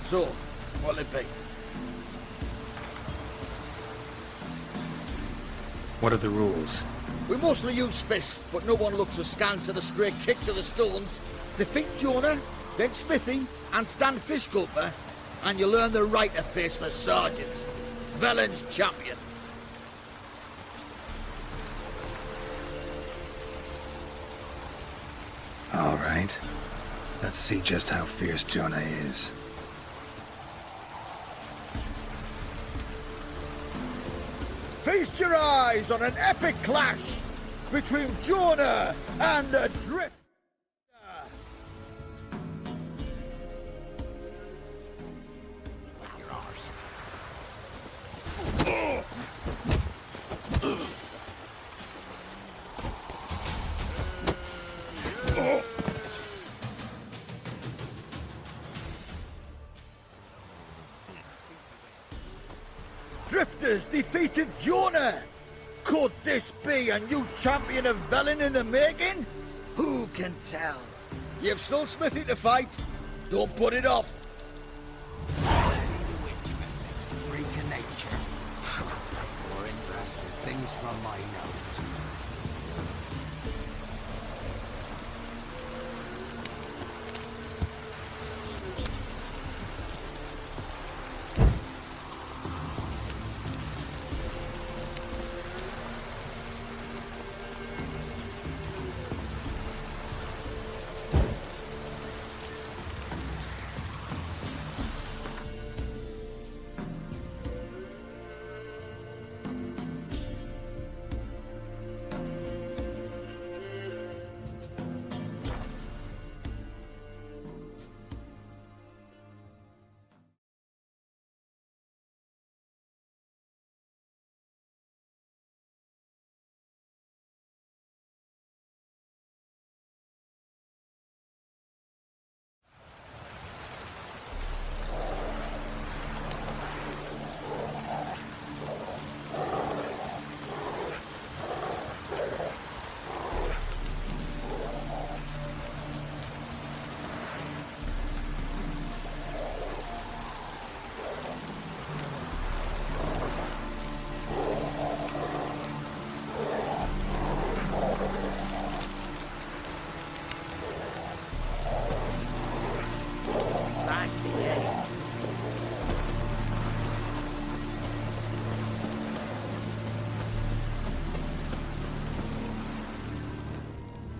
So, what'll it be? What are the rules? We mostly use fists, but no one looks askance at a stray kick to the stones. Defeat Jonah, then Smithy, and stand Fishgulper, and you learn the right to face the sergeants. Velen's champion. All right. Let's see just how fierce Jonah is. Feast your eyes on an epic clash between Jonah and the Drift. Drifters defeated Jonah! Could this be a new champion of Velen in the making? Who can tell? You've still Smithy to fight. Don't put it off. Freak of nature. More interesting things from my nose.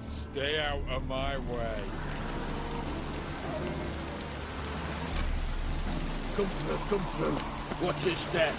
Stay out of my way. Come through, come through. Watch your step.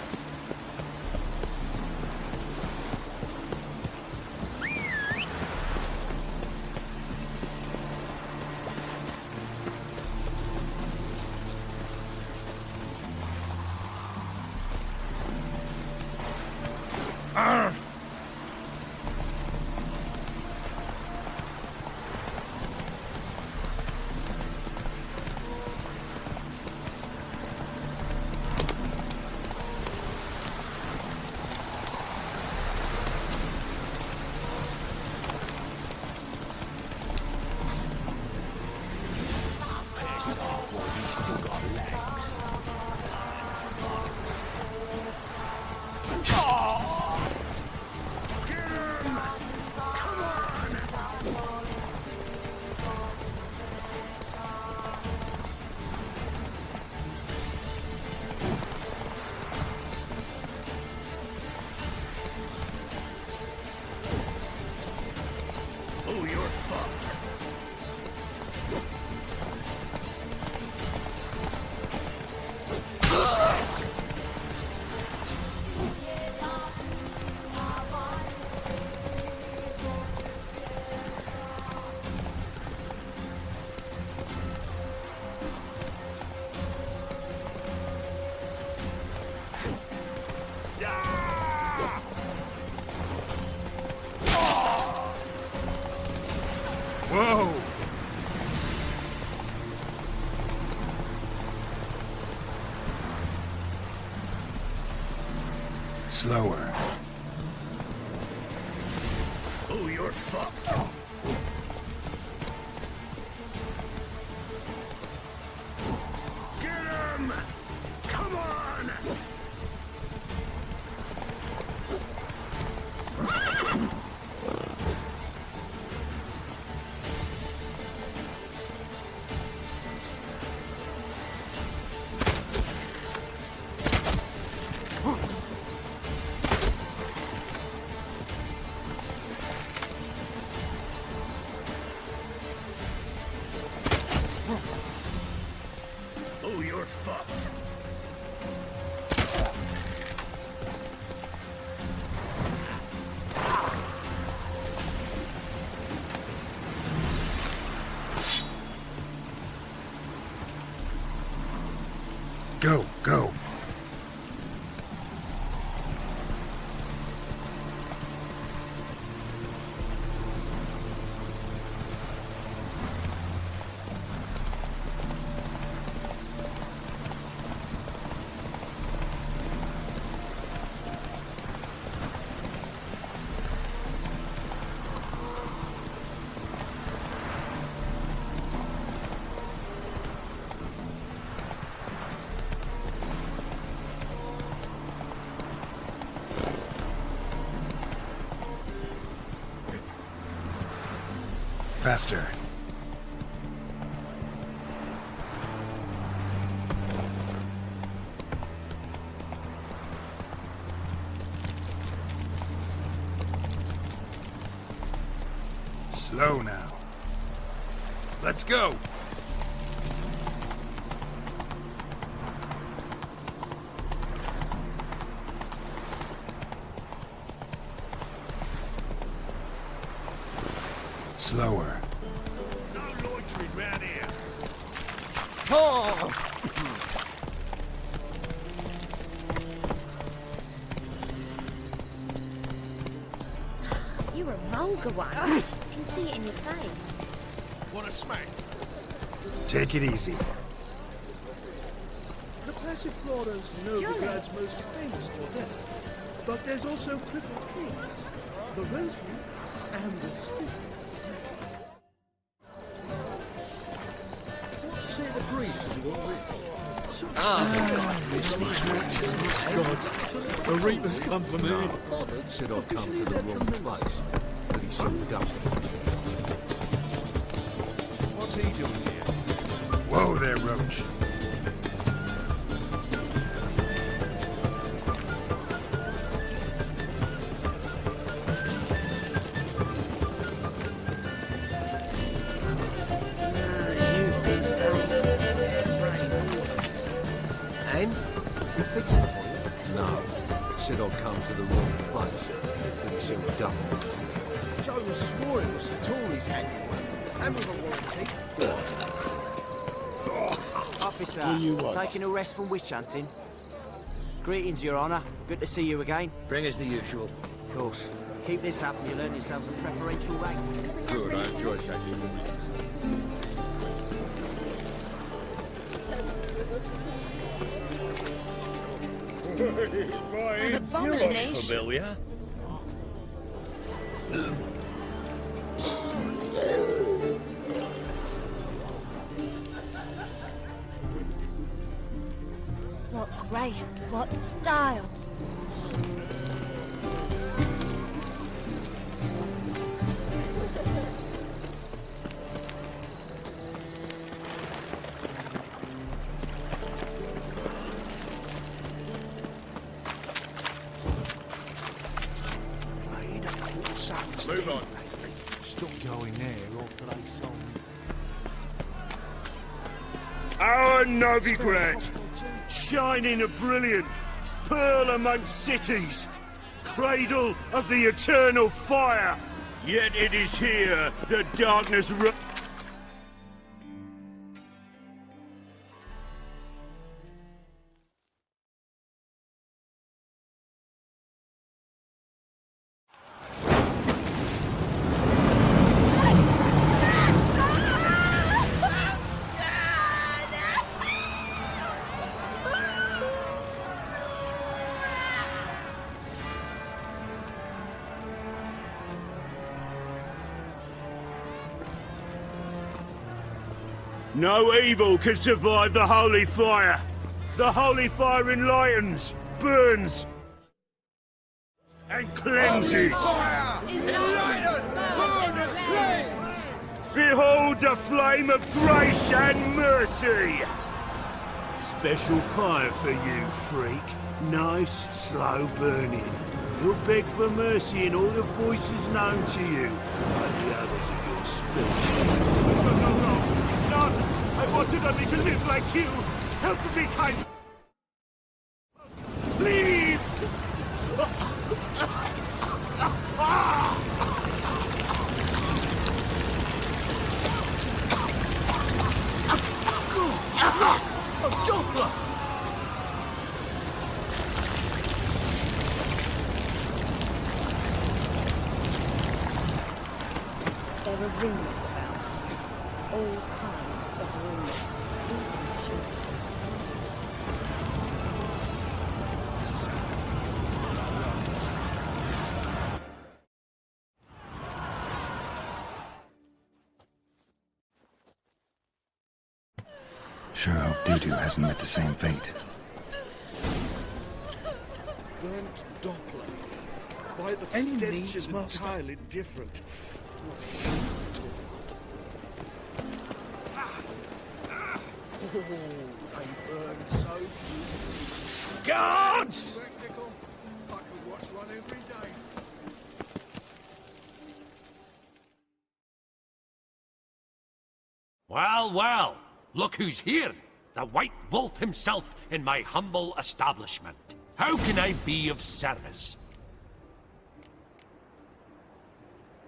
Whoa! Slower. Oh, you're fucked. Get him! Oh, you're fucked. Go, go. Faster. Slow now. Let's go. Slower. No loitering round here. You're a vulgar one. I can see it in your face. Want a smack? Take it easy. The Passiflora's Novigrad's most famous order. But there's also crippled trees, the rosewood, and the street. What say the priest to all this? The Reapers come for me. Said I'd come to the wrong place, but he showed up. What's he doing here? Whoa there, Roach. And? You fix it for you? No. Said I'd come to the wrong place, but he showed up. Joe swore it was the Tories' handiwork, and with a warranty. Officer, taking a rest from witch hunting. Greetings, Your Honour. Good to see you again. Bring us the usual. Of course. Keep this up and you'll earn yourselves some preferential rates. Good, I enjoy taking the weeds. An abomination. Familiar? What grace, what style. Made a cool sun's Move dead on. lately. Stop going there or play song. Our Novigrad, shining a brilliant pearl amongst cities, cradle of the eternal fire. Yet it is here the darkness. No evil can survive the holy fire. The holy fire enlightens, burns, and cleanses. Behold the flame of grace and mercy. Special pyre for you, freak. Nice, slow burning. You'll beg for mercy in all the voices known to you by the others of your species. No, I wanted only to live like you. Help me, kind. Please! A doppler! There are rumours about them. All kinds of rumours. Information. Sure hope Dudu hasn't met the same fate. Burnt Doppler. By the Any stench needs, is master? entirely different. Oh, they burn so beautifully. Guards! Spectacle. I could watch one every day. Well, well, look who's here. The White Wolf himself in my humble establishment. How can I be of service?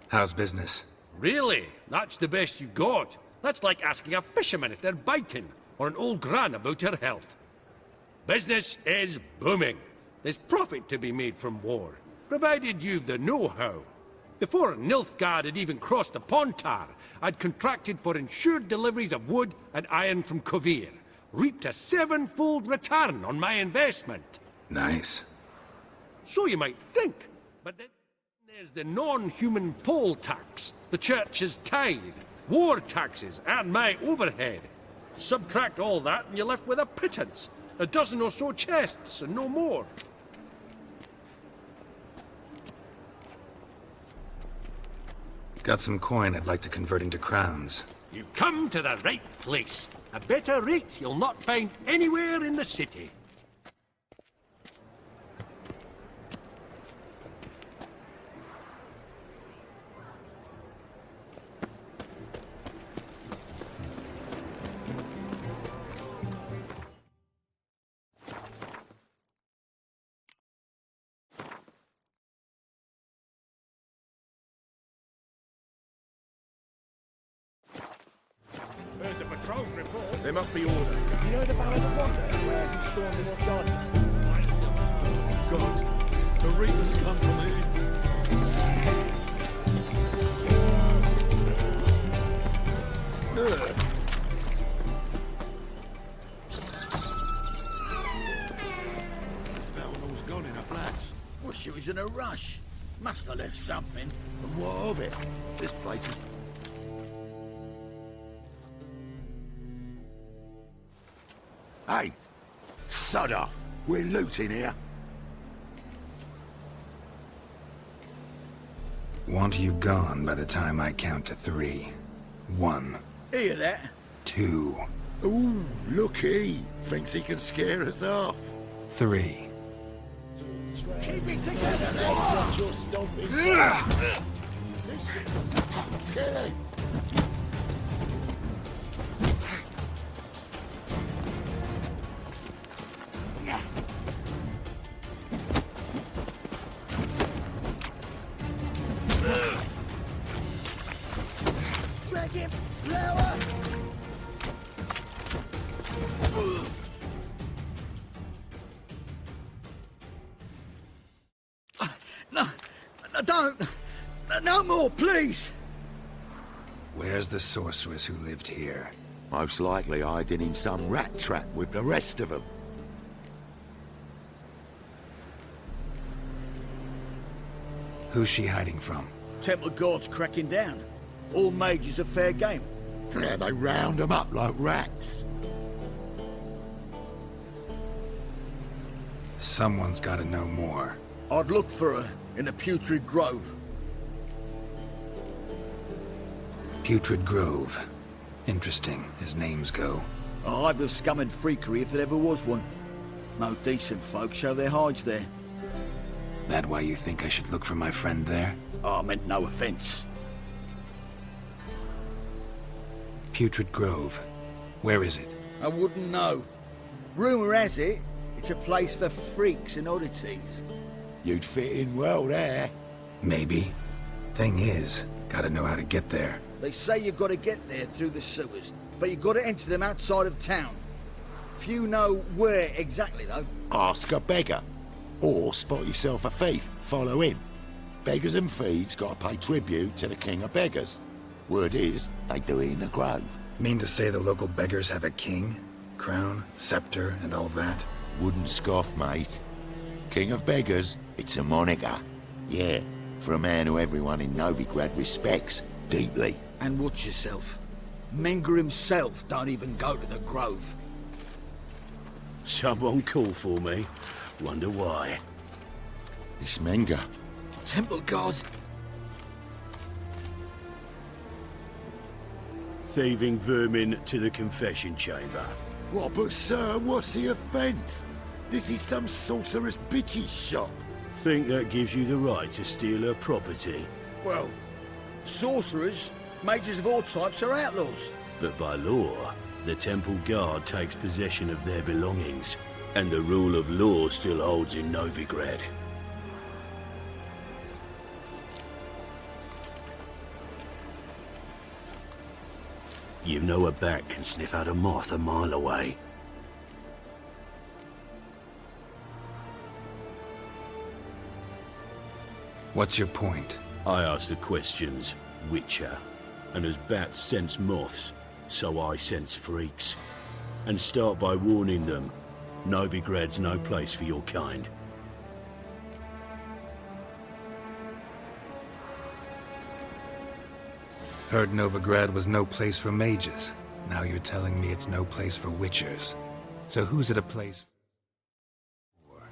How's business? Really? That's the best you got? That's like asking a fisherman if they're biting, or an old gran about her health. Business is booming. There's profit to be made from war, provided you've the know-how. Before Nilfgaard had even crossed the Pontar, I'd contracted for insured deliveries of wood and iron from Kovir, reaped a sevenfold return on my investment. Nice. So you might think, but then there's the non-human poll tax, the church's tithe, war taxes, and my overhead. Subtract all that and you're left with a pittance, a dozen or so chests, and no more. Got some coin I'd like to convert into crowns. You've come to the right place. A better rate you'll not find anywhere in the city. Heard the patrols report. There must be order. You know the Ballad of Wonder, where he stormed the North Garden? God, the Reapers come for me. The spell all's gone in a flash. Well, she was in a rush. Must have left something. And what of it? This place is... Hey! Sod off! We're looting here. Want you gone by the time I count to 3. 1, Hear that? 2, Ooh, looky! Thinks he can scare us off. 3. Keep it together, lads! You're stomping. Kill him! Drag him! Lower! No, no, don't! No more, please! Where's the sorceress who lived here? Most likely hiding in some rat trap with the rest of them. Who's she hiding from? Temple guards cracking down. All mages are fair game. Yeah, they round them up like rats. Someone's gotta know more. I'd look for her in a putrid grove. Putrid Grove. Interesting, as names go. A hive of scum and freakery if there ever was one. No decent folk show their hides there. That why you think I should look for my friend there? I meant no offence. Putrid Grove. Where is it? I wouldn't know. Rumour has it, it's a place for freaks and oddities. You'd fit in well there. Maybe. Thing is, gotta know how to get there. They say you've got to get there through the sewers, but you've got to enter them outside of town. Few know where exactly, though. Ask a beggar. Or spot yourself a thief. Follow him. Beggars and thieves gotta pay tribute to the king of beggars. Word is, they do it in the grove. Mean to say the local beggars have a king? Crown, scepter, and all that? Wouldn't scoff, mate. King of beggars, it's a moniker. Yeah, for a man who everyone in Novigrad respects deeply. And watch yourself. Menga himself don't even go to the grove. Someone call for me. Wonder why. It's Menga. Temple guard. Thieving vermin to the confession chamber. What, but sir, what's the offence? This is some sorcerer's bitch's shop. Think that gives you the right to steal her property? Well, sorcerers, mages of all types are outlaws. But by law, the temple guard takes possession of their belongings, and the rule of law still holds in Novigrad. You know a bat can sniff out a moth a mile away. What's your point? I ask the questions, Witcher. And as bats sense moths, so I sense freaks. And start by warning them, Novigrad's no place for your kind. Heard Novigrad was no place for mages. Now you're telling me it's no place for witchers. So who's it a place for?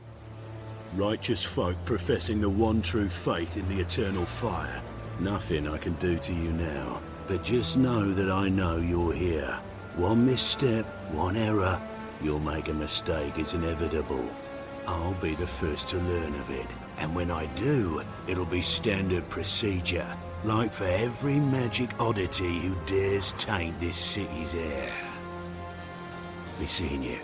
Righteous folk professing the one true faith in the eternal fire. Nothing I can do to you now. But just know that I know you're here. One misstep, one error, you'll make a mistake, it's inevitable. I'll be the first to learn of it. And when I do, it'll be standard procedure. Like for every magic oddity who dares taint this city's air. Be seeing you.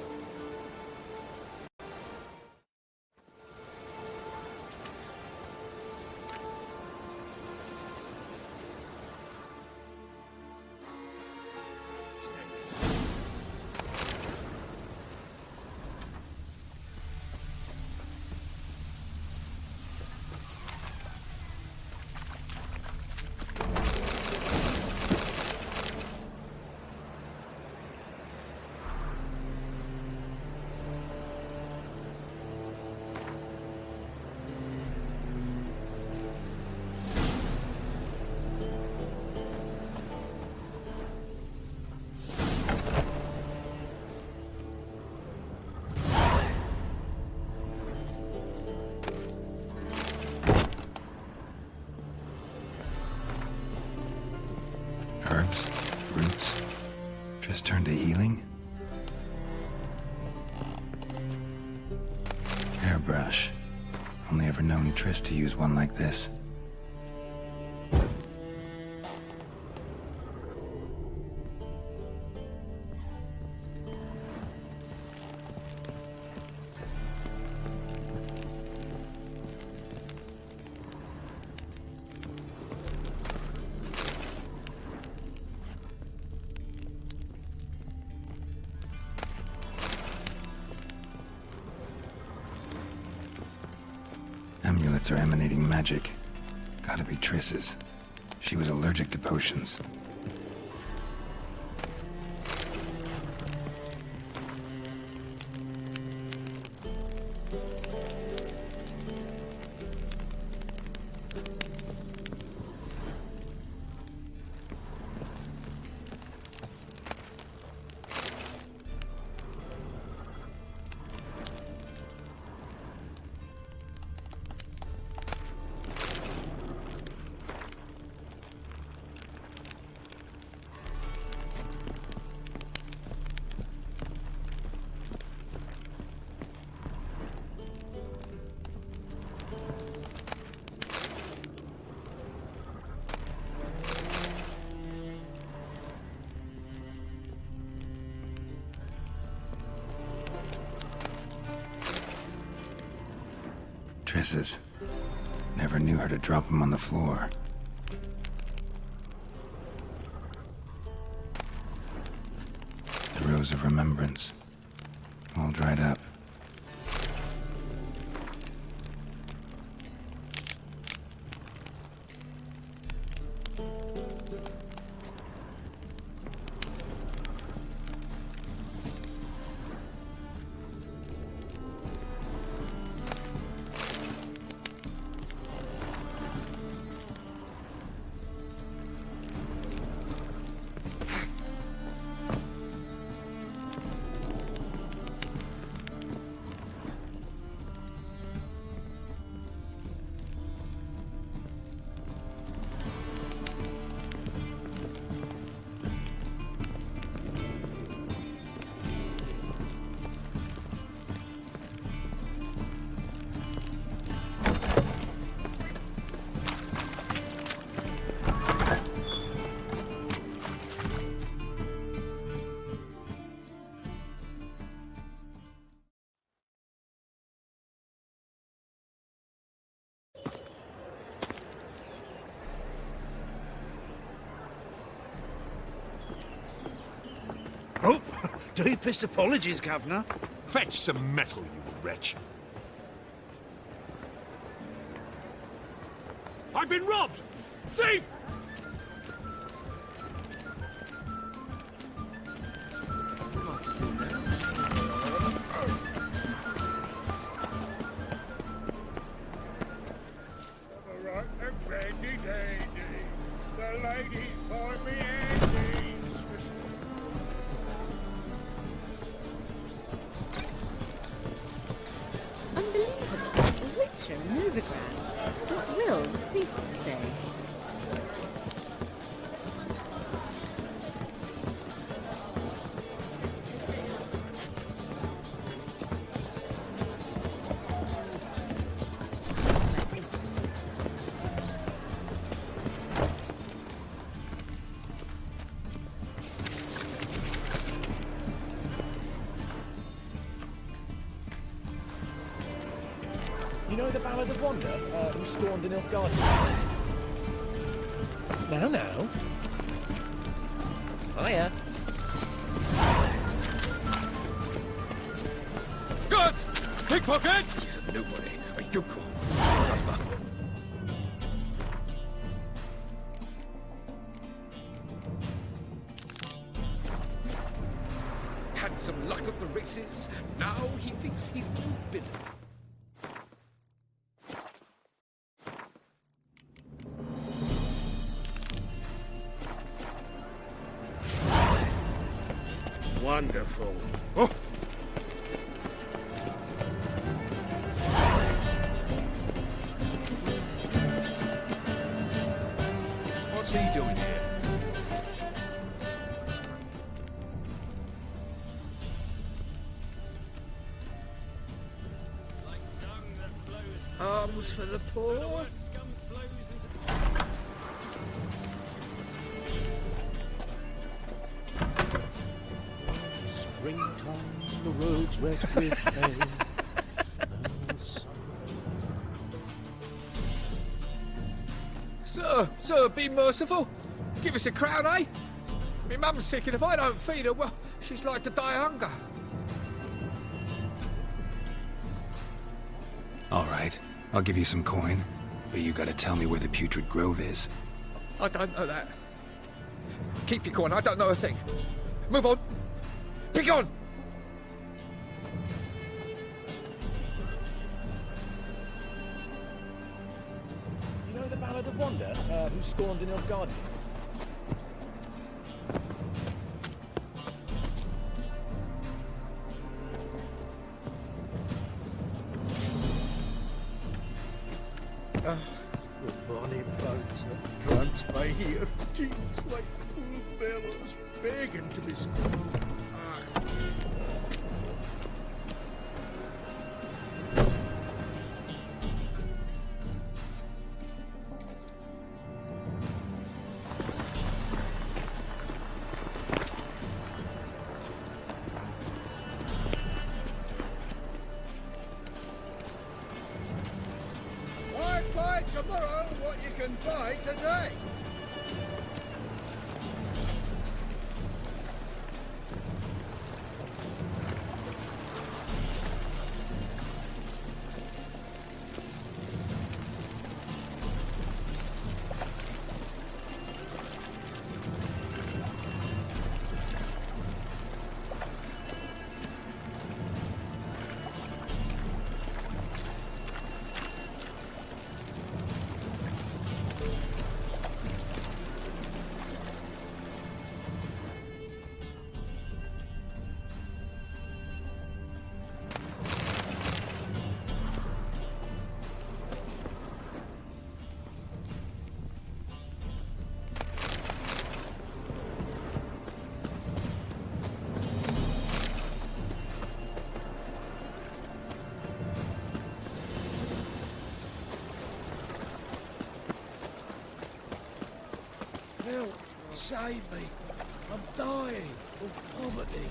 Herbs, roots, just turned to healing? Hairbrush. Only ever known Triss to use one like this. Amulets are emanating magic. Gotta be Triss's. She was allergic to potions. mattresses. Never knew her to drop them on the floor. The Rose of Remembrance. All dried up. Oh, deepest apologies, Governor. Fetch some metal, you wretch. I've been robbed! Thief! The ladies find me handy. Unbelievable. A witcher in Novigrad. What will the priest say? You know the Ballad of Wanda, who stormed in Nilfgaard? Now. Hiya. Good! Pickpocket! She's a nobody, a yokel. Had some luck at the races. Now he thinks he's forbidden. Wonderful. Oh. What's he doing here? Arms for the poor. Springtime, the roads wet with hay. Sir, be merciful. Give us a crown, eh? My mum's sick, and if I don't feed her, well, she's like to die of hunger. All right, I'll give you some coin, but you gotta tell me where the Putrid Grove is. I don't know that. Keep your coin, I don't know a thing. Move on. Be gone! You know the Ballad of Wanda, who stormed in Nilfgaard? The bonny boats that prance by here, teams like full bellows, begging to be scooped. can buy today. Help! Save me! I'm dying of poverty.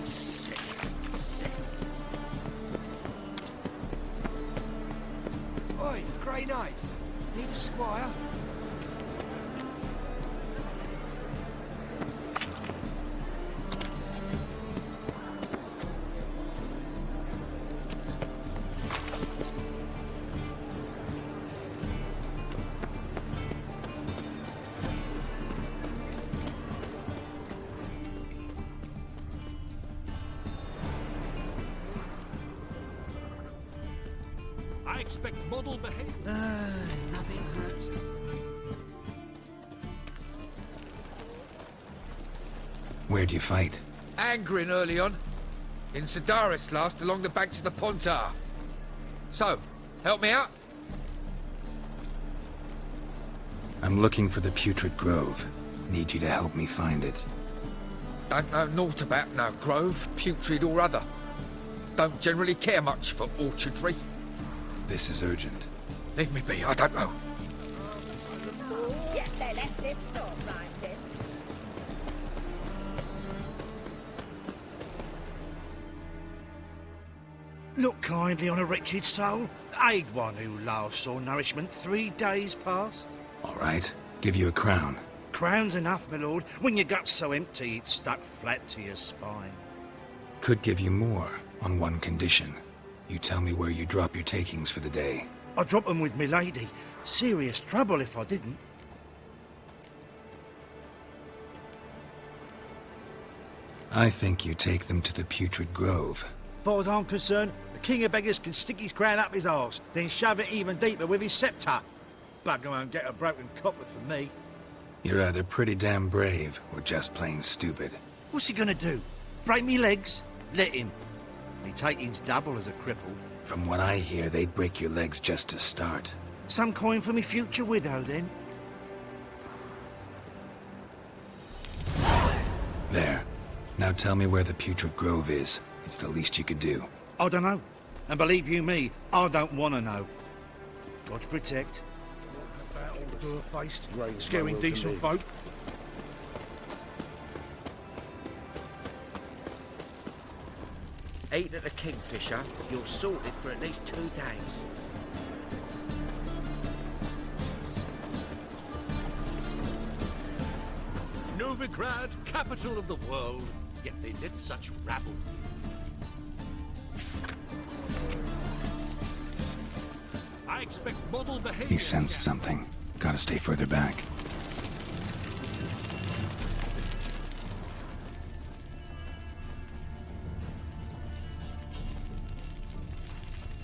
Sick. Oi, Grey Knight. Need a squire? I expect model behavior. Nothing hurts. Where'd you fight? Angering early on. In Sedaris last, along the banks of the Pontar. So, help me out? I'm looking for the Putrid Grove. Need you to help me find it. Don't know naught about no grove, putrid or other. Don't generally care much for orchardry. This is urgent. Leave me be, I don't know. Yes, they left this sword right in. Look kindly on a wretched soul. Aid one who last saw nourishment 3 days past. All right, give you a crown. Crown's enough, my lord. When your gut's so empty, it's stuck flat to your spine. Could give you more, on one condition. You tell me where you drop your takings for the day. I'd drop them with me lady. Serious trouble if I didn't. I think you take them to the Putrid Grove. Far as I'm concerned, the king of beggars can stick his crown up his arse, then shove it even deeper with his sceptre. Bugger won't get a broken copper from me. You're either pretty damn brave, or just plain stupid. What's he gonna do? Break me legs? Let him. Me taking's double as a cripple. From what I hear, they'd break your legs just to start. Some coin for me future widow, then. There. Now tell me where the Putrid Grove is. It's the least you could do. I don't know. And believe you me, I don't want to know. God protect. Faced, scaring decent folk. Eat at the Kingfisher, you're sorted for at least 2 days. Novigrad, capital of the world, yet they did such rabble. I expect model behavior. He sensed something. Gotta stay further back.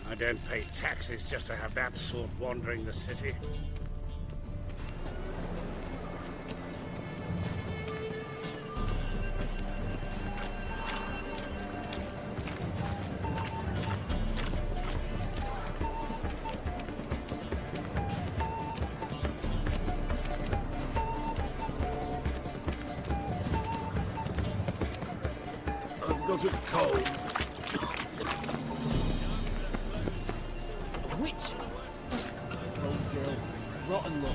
I don't pay taxes just to have that sort wandering the city. I've got a cold. Witch! Bones ill. Rotten luck.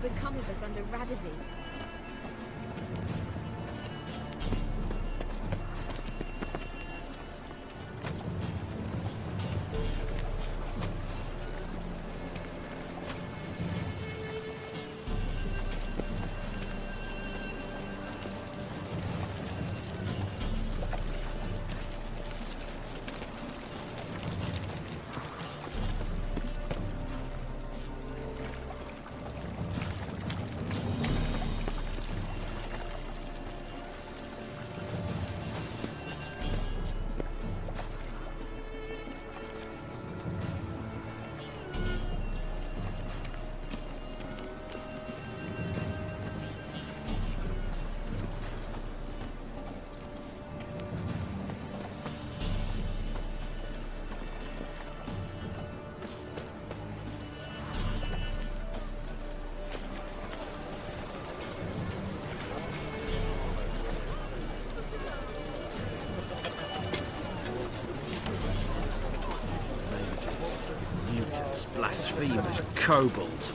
will become of us under Radovid? Blasphemous kobolds.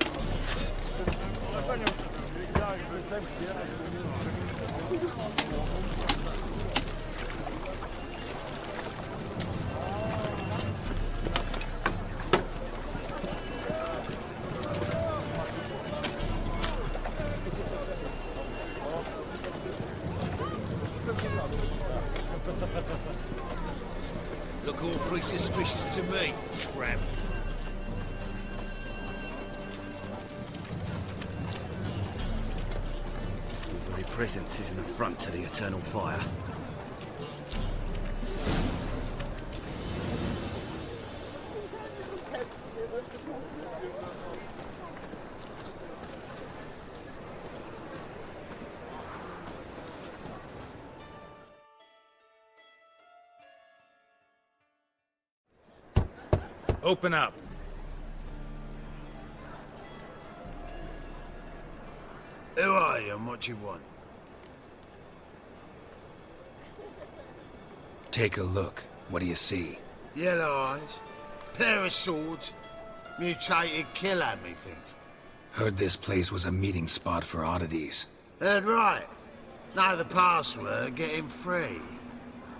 Look awfully suspicious to me, tramp. Presence is an affront to the eternal fire. Open up. Who are you and what do you want? Take a look. What do you see? Yellow eyes, pair of swords, mutated killer, methinks. Heard this place was a meeting spot for oddities. Heard right. Know the password, get him free.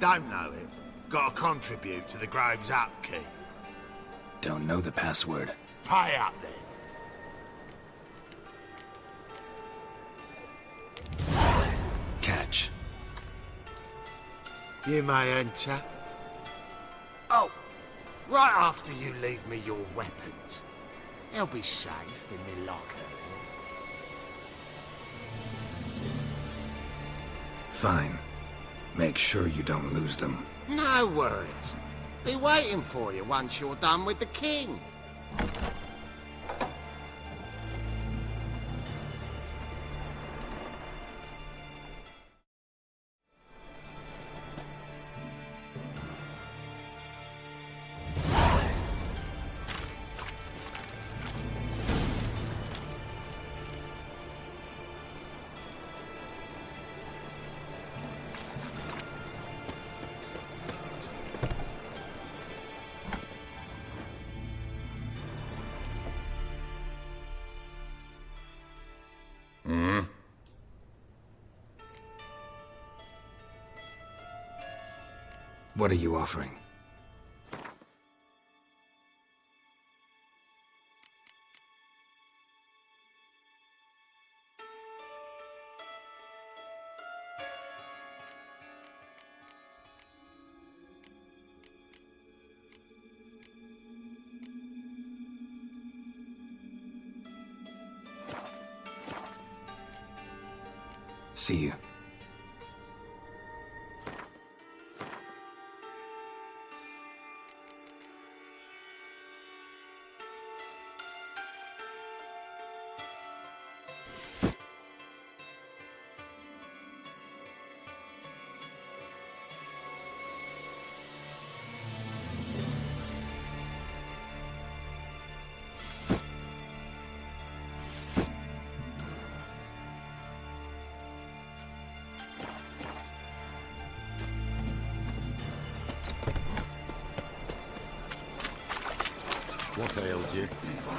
Don't know it, gotta contribute to the Grove's upkeep. Don't know the password. Pay up then. Catch. You may enter. Oh, right after you leave me your weapons. They'll be safe in my locker. Fine. Make sure you don't lose them. No worries. Be waiting for you once you're done with the king. What are you offering? See you. What ails you?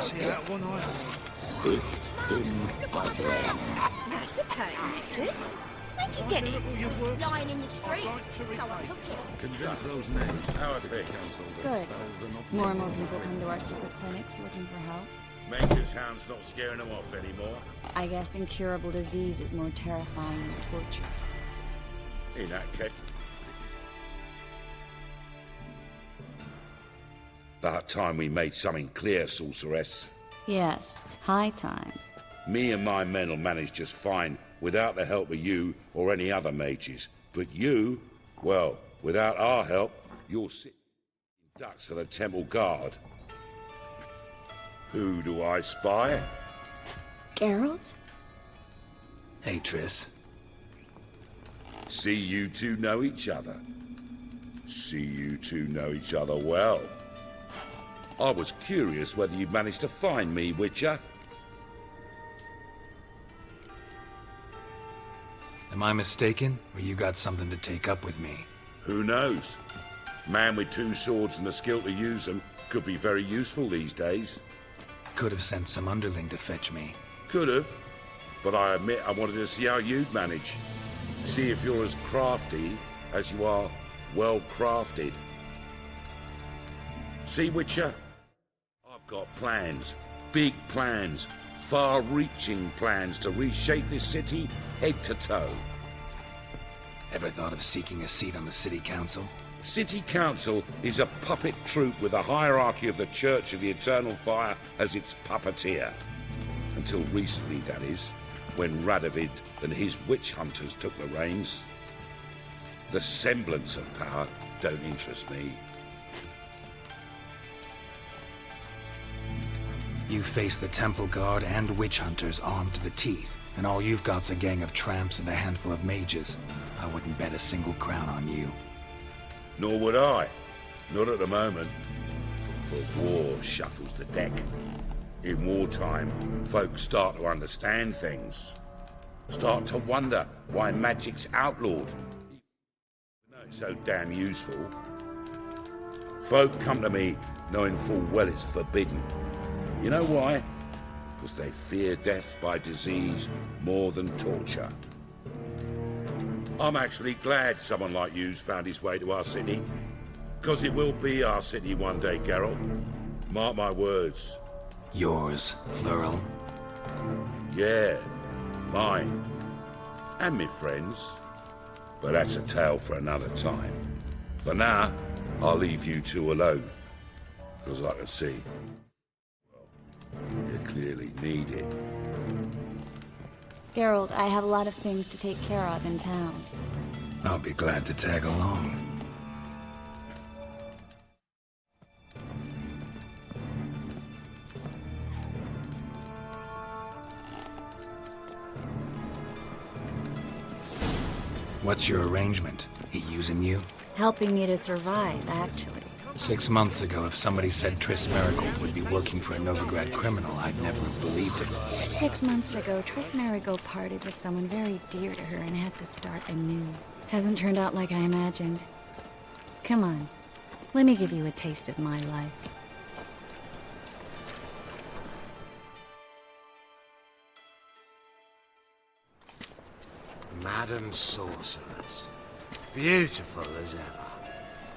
See that one eye? Good. Recipe, this? Where'd you get it? It was lying in the street, so I took it. Convince those names. How are things? Good. More and more people come to our secret clinics looking for help. Major's hound's not scaring them off anymore. I guess incurable disease is more terrifying than torture. In that case. About time we made something clear, sorceress. Yes, high time. Me and my men will manage just fine without the help of you or any other mages. But you, well, without our help, you'll sit in ducks for the temple guard. Who do I spy? Geralt? Hey, Triss. See you two know each other. See you two know each other well. I was curious whether you'd managed to find me, Witcher. Am I mistaken, or you got something to take up with me? Who knows? Man with two swords and the skill to use them could be very useful these days. Could have sent some underling to fetch me. Could have, but I admit I wanted to see how you'd manage. See if you're as crafty as you are well-crafted. See, Witcher? I've got plans. Big plans. Far-reaching plans to reshape this city head to toe. Ever thought of seeking a seat on the city council? City Council is a puppet troupe with a hierarchy of the Church of the Eternal Fire as its puppeteer. Until recently, that is, when Radovid and his witch hunters took the reins. The semblance of power don't interest me. You face the temple guard and witch hunters armed to the teeth, and all you've got's a gang of tramps and a handful of mages. I wouldn't bet a single crown on you. Nor would I. Not at the moment. For war shuffles the deck. In wartime, folks start to understand things. Start to wonder why magic's outlawed. No, it's so damn useful. Folk come to me knowing full well it's forbidden. You know why? Because they fear death by disease more than torture. I'm actually glad someone like you's found his way to our city. Because it will be our city one day, Geralt. Mark my words. Yours, plural. Yeah, mine. And me friends. But that's a tale for another time. For now, I'll leave you two alone. Because I can see, well, you clearly need it. Geralt, I have a lot of things to take care of in town. I'll be glad to tag along. What's your arrangement? He using you? Helping me to survive, actually. 6 months ago, if somebody said Triss Merigold would be working for a Novigrad criminal, I'd never have believed it. 6 months ago, Triss Merigold parted with someone very dear to her and had to start anew. Hasn't turned out like I imagined. Come on, let me give you a taste of my life. Madam Sorceress. Beautiful as ever.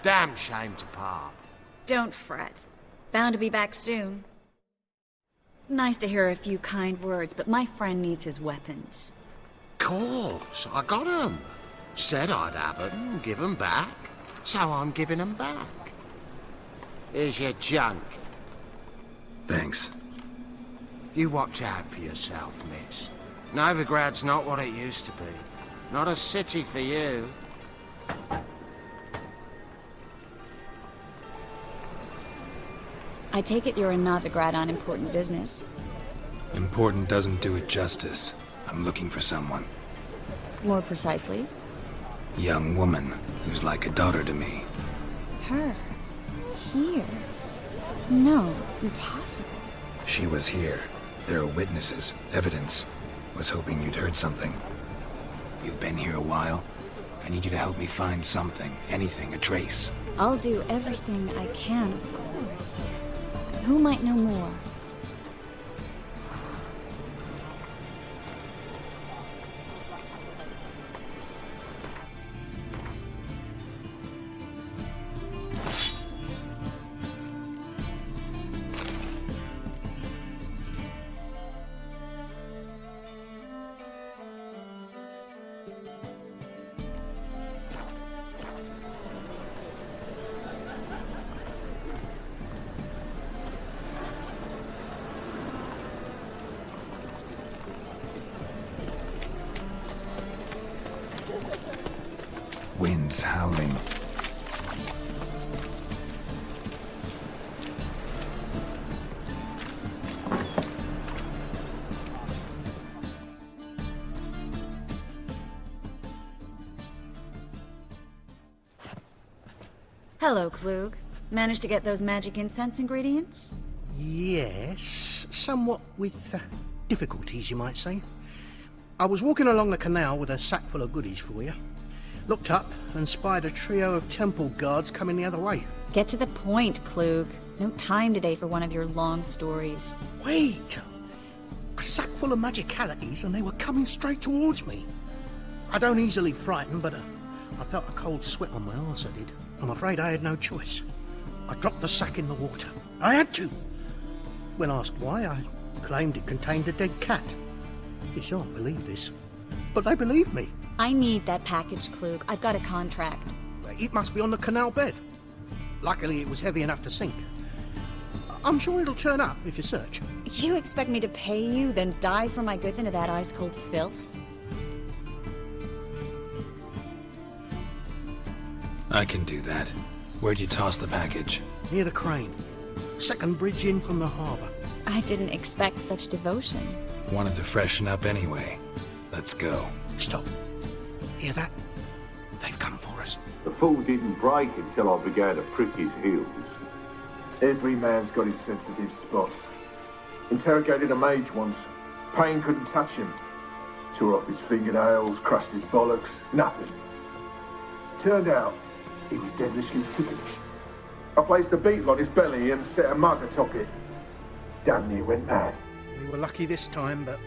Damn shame to part. Don't fret. Bound to be back soon. Nice to hear a few kind words, but my friend needs his weapons. Course, I got 'em. Said I'd have 'em and give 'em back. So I'm giving 'em back. Here's your junk. Thanks. You watch out for yourself, miss. Novigrad's not what it used to be. Not a city for you. I take it you're in Novigrad on important business. Important doesn't do it justice. I'm looking for someone. More precisely? Young woman who's like a daughter to me. Her? Here? No, impossible. She was here. There are witnesses, evidence. Was hoping you'd heard something. You've been here a while. I need you to help me find something, anything, a trace. I'll do everything I can, of course. Who might know more? Thanks, Howling. Hello, Klug. Managed to get those magic incense ingredients? Yes, somewhat with difficulties, you might say. I was walking along the canal with a sack full of goodies for you. Looked up and spied a trio of temple guards coming the other way. Get to the point, Klug. No time today for one of your long stories. Wait! A sack full of magicalities and they were coming straight towards me. I don't easily frighten, but I felt a cold sweat on my arse, I did. I'm afraid I had no choice. I dropped the sack in the water. I had to. When asked why, I claimed it contained a dead cat. You shan't believe this, but they believed me. I need that package, Klug. I've got a contract. It must be on the canal bed. Luckily, it was heavy enough to sink. I'm sure it'll turn up if you search. You expect me to pay you, then dive for my goods into that ice-cold filth? I can do that. Where'd you toss the package? Near the crane. Second bridge in from the harbour. I didn't expect such devotion. Wanted to freshen up anyway. Let's go. Stop. Hear that? They've come for us. The fool didn't break until I began to prick his heels. Every man's got his sensitive spots. Interrogated a mage once. Pain couldn't touch him. Tore off his fingernails, crushed his bollocks, nothing. Turned out, he was devilishly ticklish. I placed a beetle on his belly and set a mug atop it. Damn near went mad. We were lucky this time, but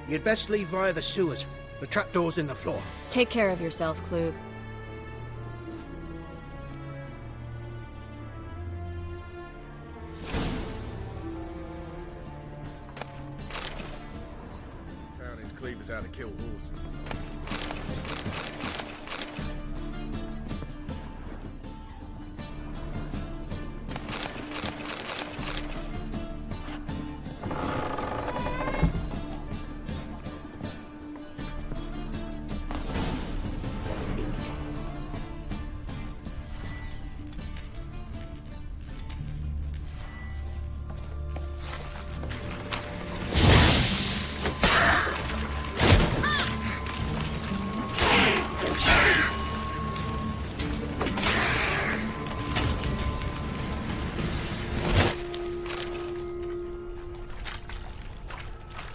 you'd best leave via the sewers. The trapdoor's in the floor. Take care of yourself, Klug. Found his cleavers how to kill horses.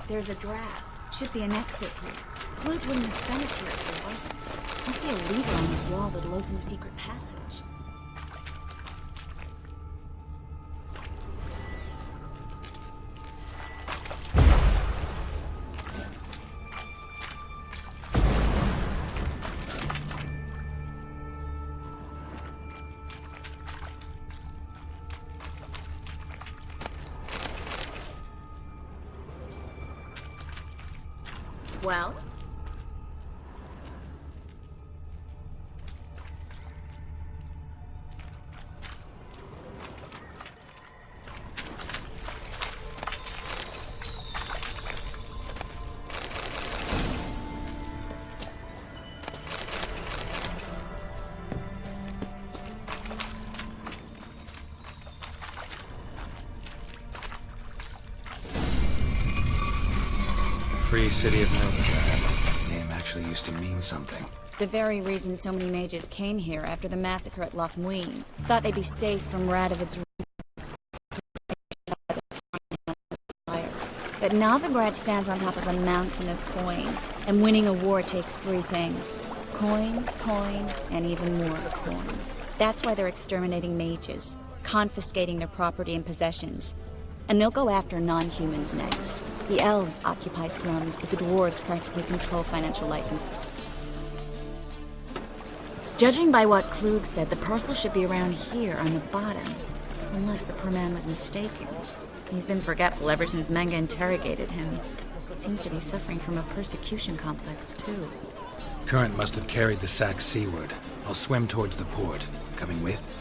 There's a draft. Should be an exit here. Klug wouldn't have sent us here if there wasn't. Must be a lever on this wall that'll open the secret passage. Well? Free City of Novigrad. Name actually used to mean something. The very reason so many mages came here after the massacre at Loch Muin. Thought they'd be safe from Radovid's raids. But Novigrad stands on top of a mountain of coin, and winning a war takes three things. Coin, coin, and even more coin. That's why they're exterminating mages, confiscating their property and possessions. And they'll go after non-humans next. The elves occupy slums, but the dwarves practically control financial life. Judging by what Klug said, the parcel should be around here on the bottom. Unless the poor man was mistaken. He's been forgetful ever since Manga interrogated him. Seems to be suffering from a persecution complex, too. Current must have carried the sack seaward. I'll swim towards the port. Coming with?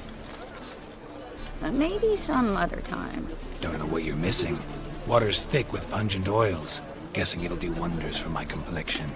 Maybe some other time. Don't know what you're missing. Water's thick with pungent oils. Guessing it'll do wonders for my complexion.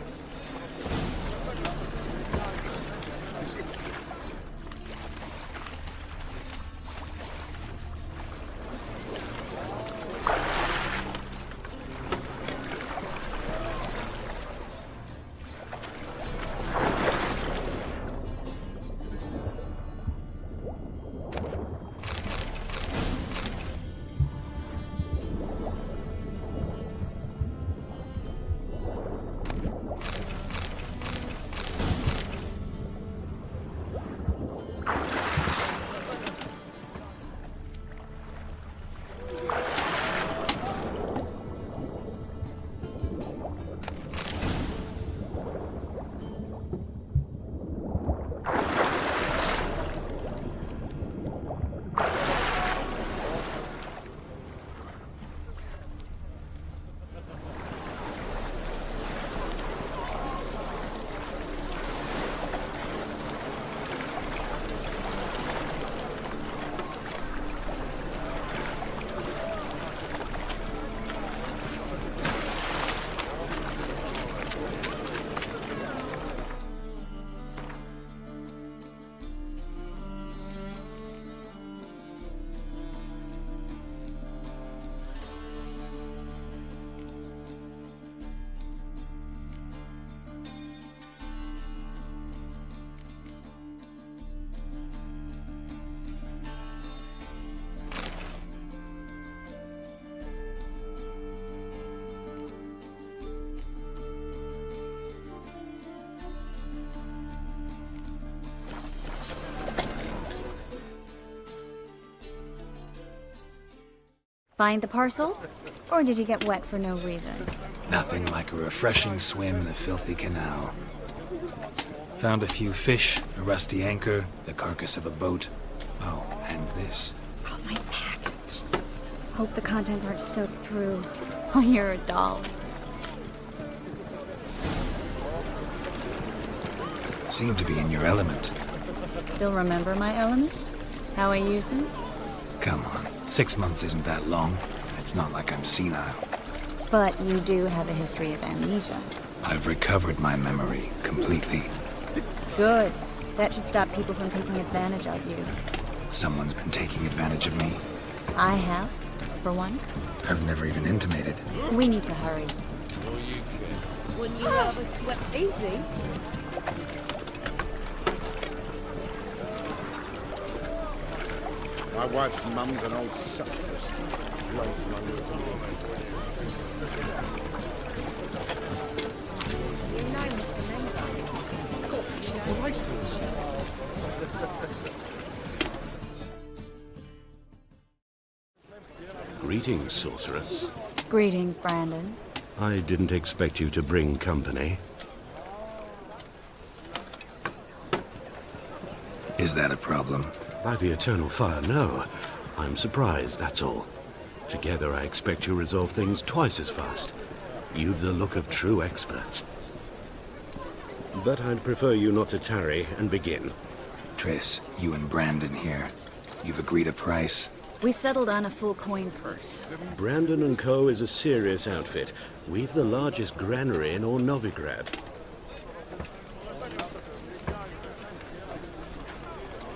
Find the parcel? Or did you get wet for no reason? Nothing like a refreshing swim in a filthy canal. Found a few fish, a rusty anchor, the carcass of a boat. Oh, and this. Oh, my package. Hope the contents aren't soaked through. Oh, you're a doll. Seem to be in your element. Still remember my elements? How I use them? Come on, 6 months isn't that long. It's not like I'm senile. But you do have a history of amnesia. I've recovered my memory completely. Good. That should stop people from taking advantage of you. Someone's been taking advantage of me. I have, for one. I've never even intimated. We need to hurry. Wouldn't you rather sweat easy? My wife's mum's an old succubus. Drunk from under a woman. You know Mr. Menzo. God, it's priceless. Greetings, sorceress. Greetings, Brandon. I didn't expect you to bring company. Is that a problem? By the eternal fire, no. I'm surprised, that's all. Together, I expect you resolve things twice as fast. You've the look of true experts. But I'd prefer you not to tarry and begin. Triss, you and Brandon here. You've agreed a price? We settled on a full coin purse. Brandon & Co. is a serious outfit. We've the largest granary in all Novigrad.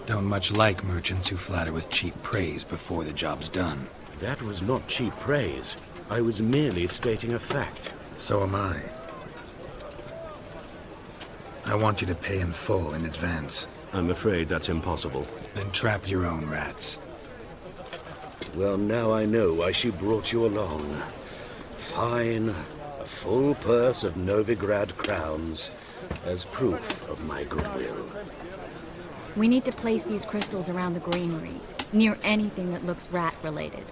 Don't much like merchants who flatter with cheap praise before the job's done. That was not cheap praise. I was merely stating a fact. So am I. I want you to pay in full in advance. I'm afraid that's impossible. Then trap your own rats. Well, now I know why she brought you along. Fine. A full purse of Novigrad crowns as proof of my goodwill. We need to place these crystals around the greenery, near anything that looks rat-related.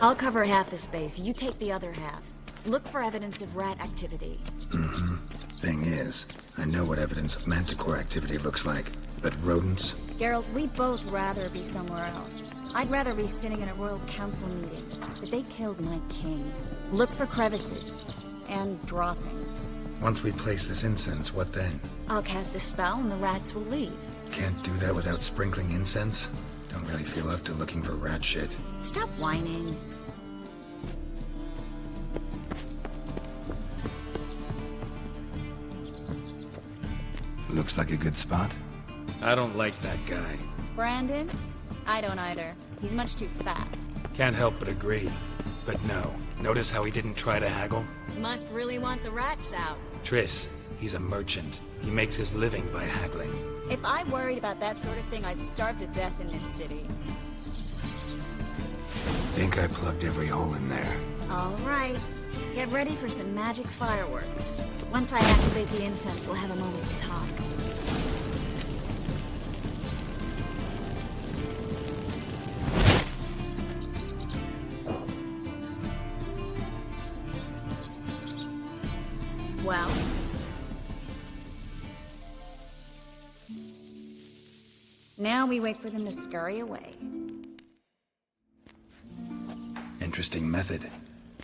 I'll cover half the space, you take the other half. Look for evidence of rat activity. Mm-hmm. Thing is, I know what evidence of manticore activity looks like, but rodents? Geralt, we'd both rather be somewhere else. I'd rather be sitting in a royal council meeting, but they killed my king. Look for crevices and droppings. Once we place this incense, what then? I'll cast a spell and the rats will leave. Can't do that without sprinkling incense? Don't really feel up to looking for rat shit. Stop whining. Looks like a good spot. I don't like that guy. Brandon? I don't either. He's much too fat. Can't help but agree. But no. Notice how he didn't try to haggle? Must really want the rats out. Triss, he's a merchant. He makes his living by haggling. If I worried about that sort of thing, I'd starve to death in this city. Think I plugged every hole in there. All right. Get ready for some magic fireworks. Once I activate the incense, we'll have a moment to talk. Well? Now we wait for them to scurry away. Interesting method.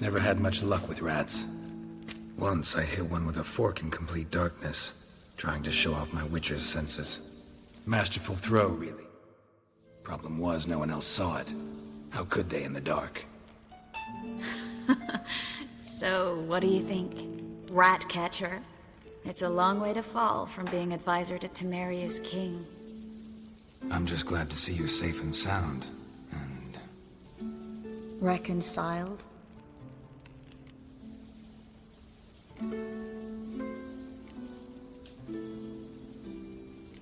Never had much luck with rats. Once I hit one with a fork in complete darkness, trying to show off my witcher's senses. Masterful throw, really. Problem was, no one else saw it. How could they in the dark? So, what do you think? Rat catcher? It's a long way to fall from being advisor to Temeria's king. I'm just glad to see you safe and sound. And... reconciled?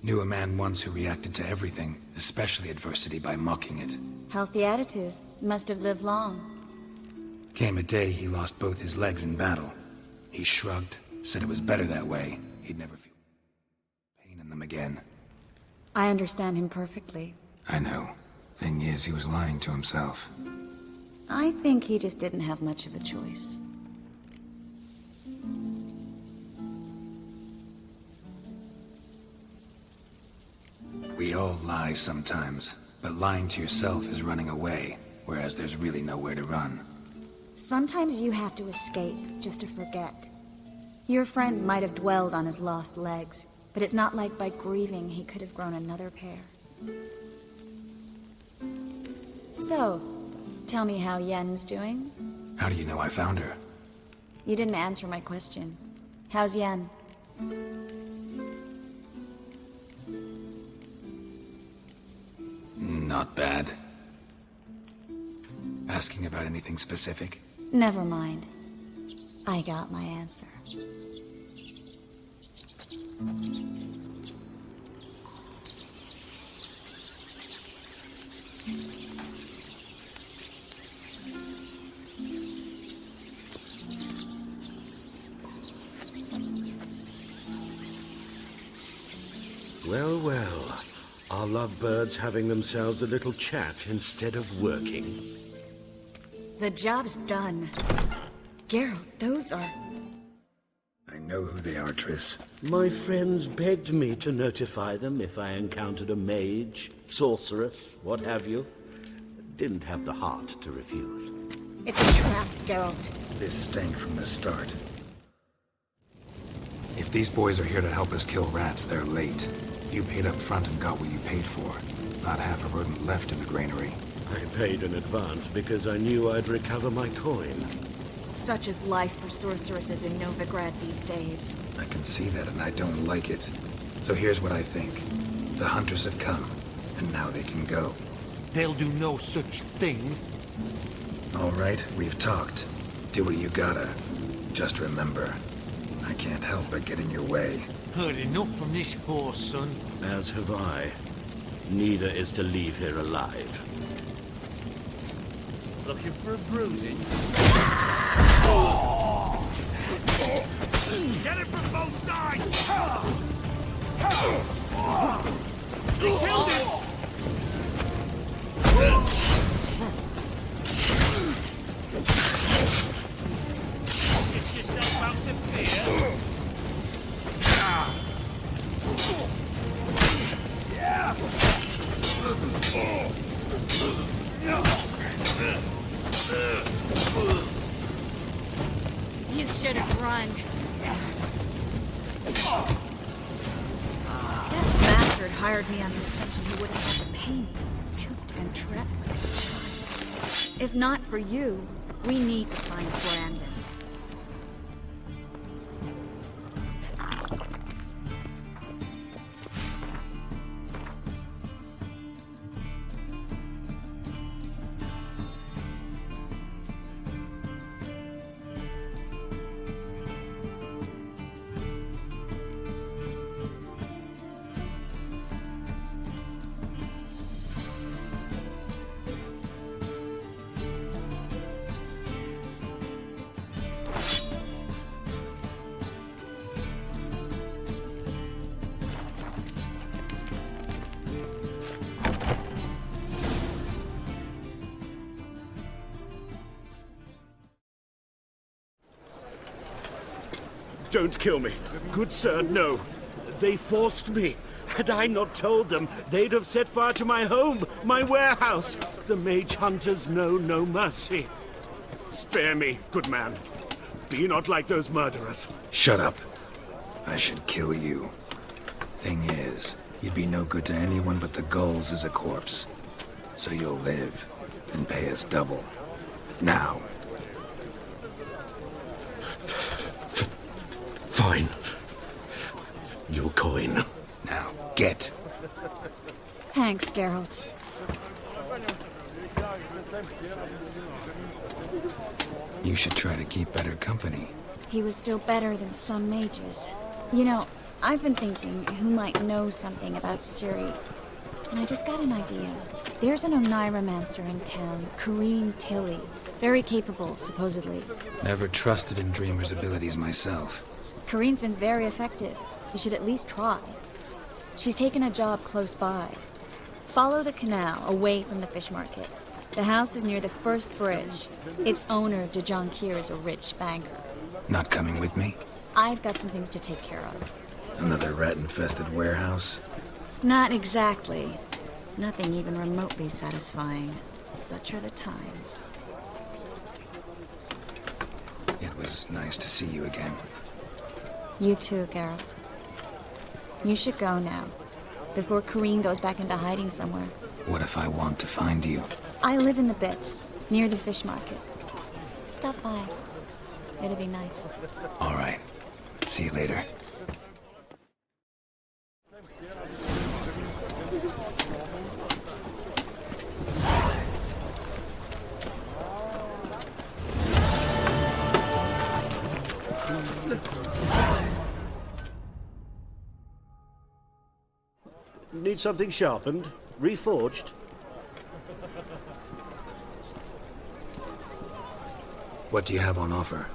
Knew a man once who reacted to everything, especially adversity, by mocking it. Healthy attitude. Must have lived long. Came a day he lost both his legs in battle. He shrugged, said it was better that way. He'd never feel... him again. I understand him perfectly. I know. Thing is, he was lying to himself. I think he just didn't have much of a choice. We all lie sometimes, but lying to yourself is running away, whereas there's really nowhere to run. Sometimes you have to escape just to forget. Your friend might have dwelled on his lost legs, but it's not like by grieving he could have grown another pair. So, tell me how Yen's doing? How do you know I found her? You didn't answer my question. How's Yen? Not bad. Asking about anything specific? Never mind. I got my answer. Well, well. Are lovebirds having themselves a little chat instead of working? The job's done. Geralt, those are... I know who they are, Triss. My friends begged me to notify them if I encountered a mage, sorceress, what have you. Didn't have the heart to refuse. It's a trap, Geralt. This stank from the start. If these boys are here to help us kill rats, they're late. You paid up front and got what you paid for. Not half a rodent left in the granary. I paid in advance because I knew I'd recover my coin. Such is life for sorceresses in Novigrad these days. I can see that, and I don't like it. So here's what I think. The hunters have come, and now they can go. They'll do no such thing. All right, we've talked. Do what you gotta. Just remember, I can't help but get in your way. Heard enough from this horse, son. As have I. Neither is to leave here alive. Looking for a bruising? Get it from both sides! You killed him! Get yourself out of fear. You should have run. That bastard hired me on the assumption he would have had to pay me, duped and trapped like a child. If not for you, we need to find Brandon. Don't kill me. Good sir, no. They forced me. Had I not told them, they'd have set fire to my home, my warehouse. The mage hunters know no mercy. Spare me, good man. Be not like those murderers. Shut up. I should kill you. Thing is, you'd be no good to anyone but the gulls as a corpse. So you'll live and pay us double. Now. Fine. Your coin. Now, get. Thanks, Geralt. You should try to keep better company. He was still better than some mages. You know, I've been thinking who might know something about Ciri. And I just got an idea. There's an Oneiromancer in town, Corrine Tilly. Very capable, supposedly. Never trusted in Dreamer's abilities myself. Corrine's been very effective. You should at least try. She's taken a job close by. Follow the canal, away from the fish market. The house is near the first bridge. Its owner, De Jonquier, is a rich banker. Not coming with me? I've got some things to take care of. Another rat-infested warehouse? Not exactly. Nothing even remotely satisfying. Such are the times. It was nice to see you again. You too, Geralt. You should go now, before Corrine goes back into hiding somewhere. What if I want to find you? I live in the Bits, near the fish market. Stop by. It'll be nice. All right. See you later. Need something sharpened? Reforged? What do you have on offer?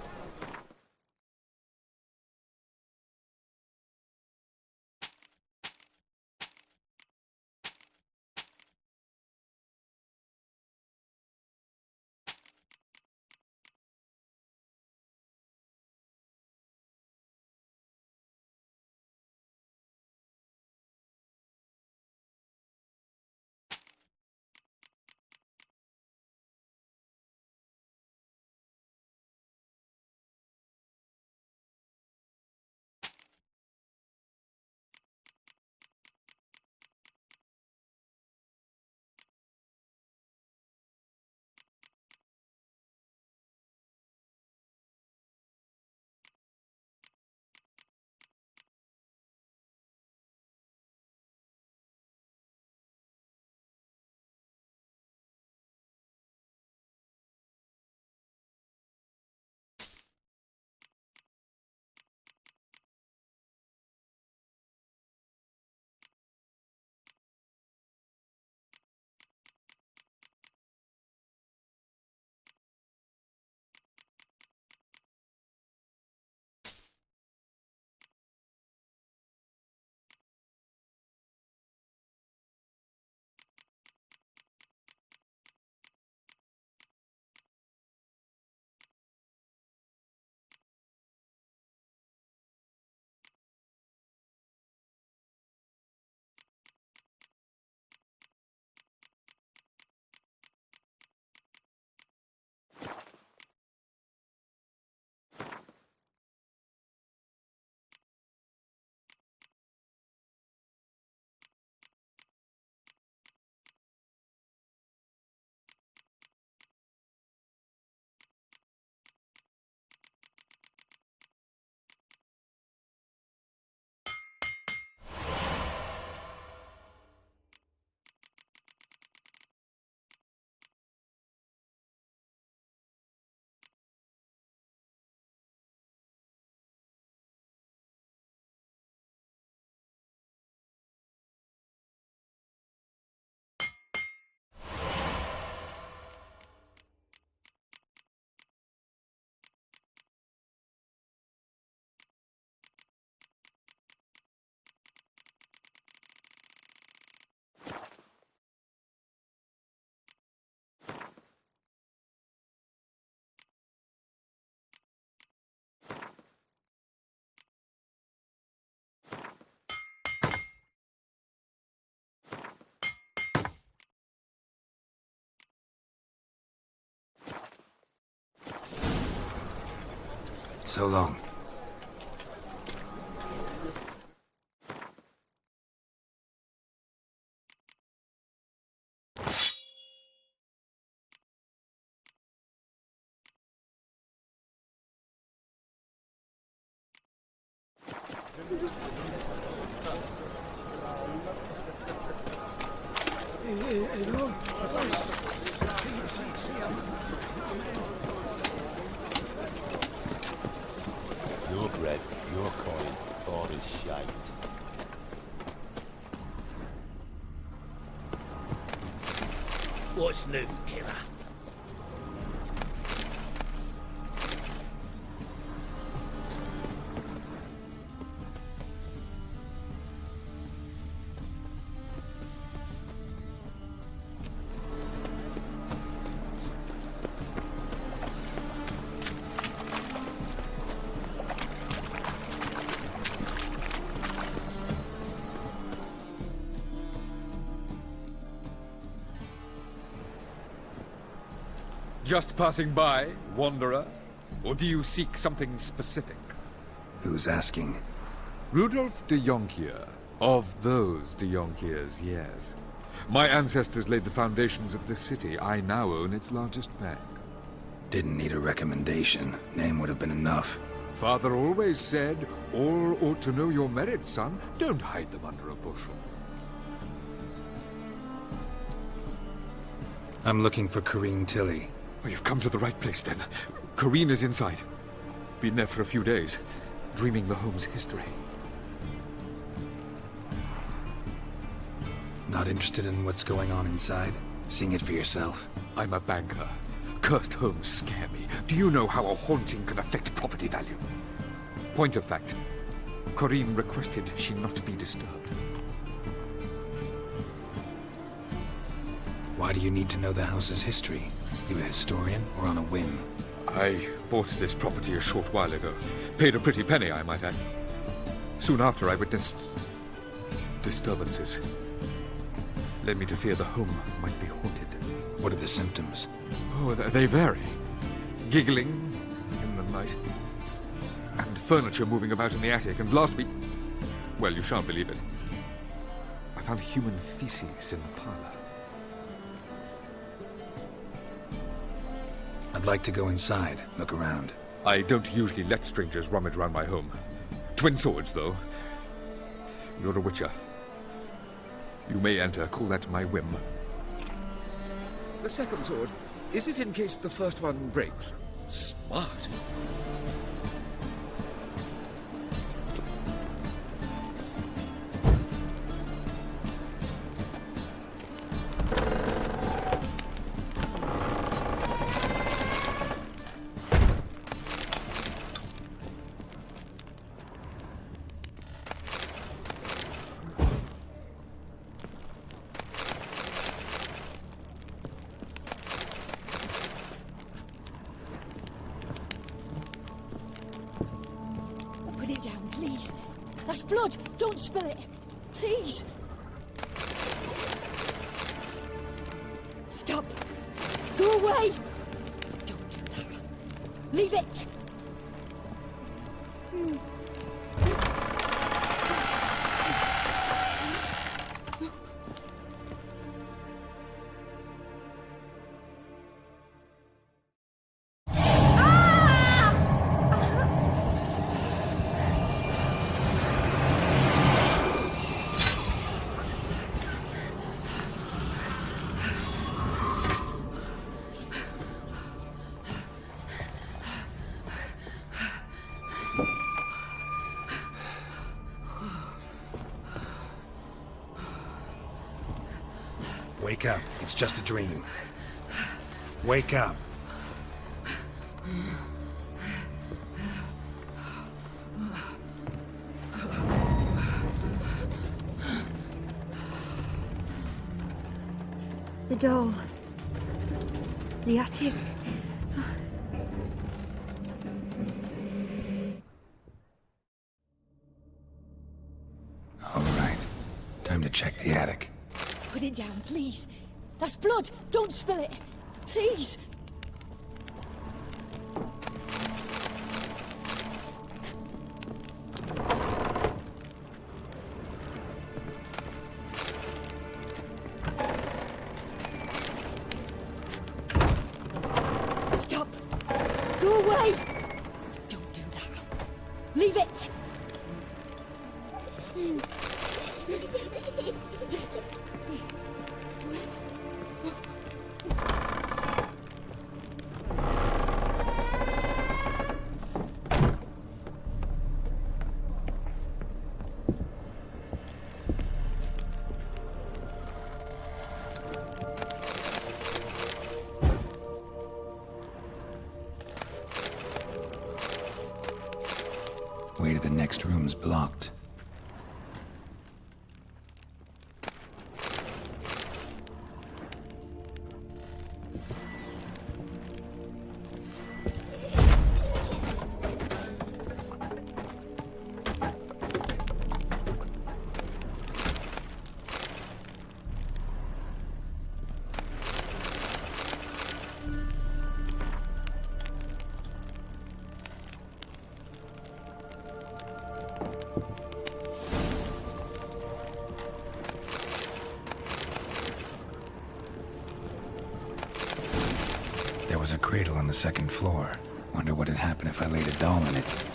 So long. Your bread, your coin, all is shite. What's new, killer? Just passing by, wanderer? Or do you seek something specific? Who's asking? Rudolf de Jonkier. Of those de Jonkiers, yes. My ancestors laid the foundations of this city. I now own its largest bank. Didn't need a recommendation. Name would have been enough. Father always said, all ought to know your merits, son. Don't hide them under a bushel. I'm looking for Corrine Tilly. Oh, you've come to the right place, then. Corrine is inside. Been there for a few days, dreaming the home's history. Not interested in what's going on inside? Seeing it for yourself? I'm a banker. Cursed homes scare me. Do you know how a haunting can affect property value? Point of fact, Corrine requested she not be disturbed. Why do you need to know the house's history? You a historian or on a whim? I bought this property a short while ago. Paid a pretty penny, I might add. Soon after, I witnessed disturbances. Led me to fear the home might be haunted. What are the symptoms? Oh, they vary. Giggling in the night. And furniture moving about in the attic. And last week... well, you shan't believe it. I found human feces in the parlor. I'd like to go inside, look around. I don't usually let strangers rummage around my home. Twin swords, though. You're a witcher. You may enter, call that my whim. The second sword, is it in case the first one breaks? Smart. Put it down, please. That's blood. Don't spill it. Please. Stop. Go away. Don't do that. Leave it. Wake up. It's just a dream. Wake up. The doll. The attic. All right. Time to check the attic. Put it down, please. That's blood. Don't spill it. Please. Stop. Go away. Don't do that. Leave it. Way to the next room's blocked. cradle on the second floor. Wonder what'd happen if I laid a doll in it.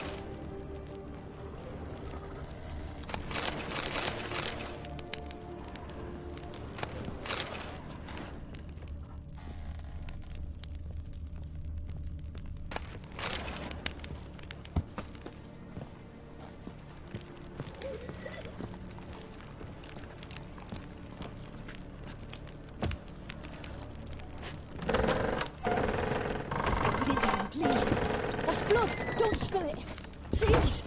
Put it down, please. That's blood. Don't spill it. Please.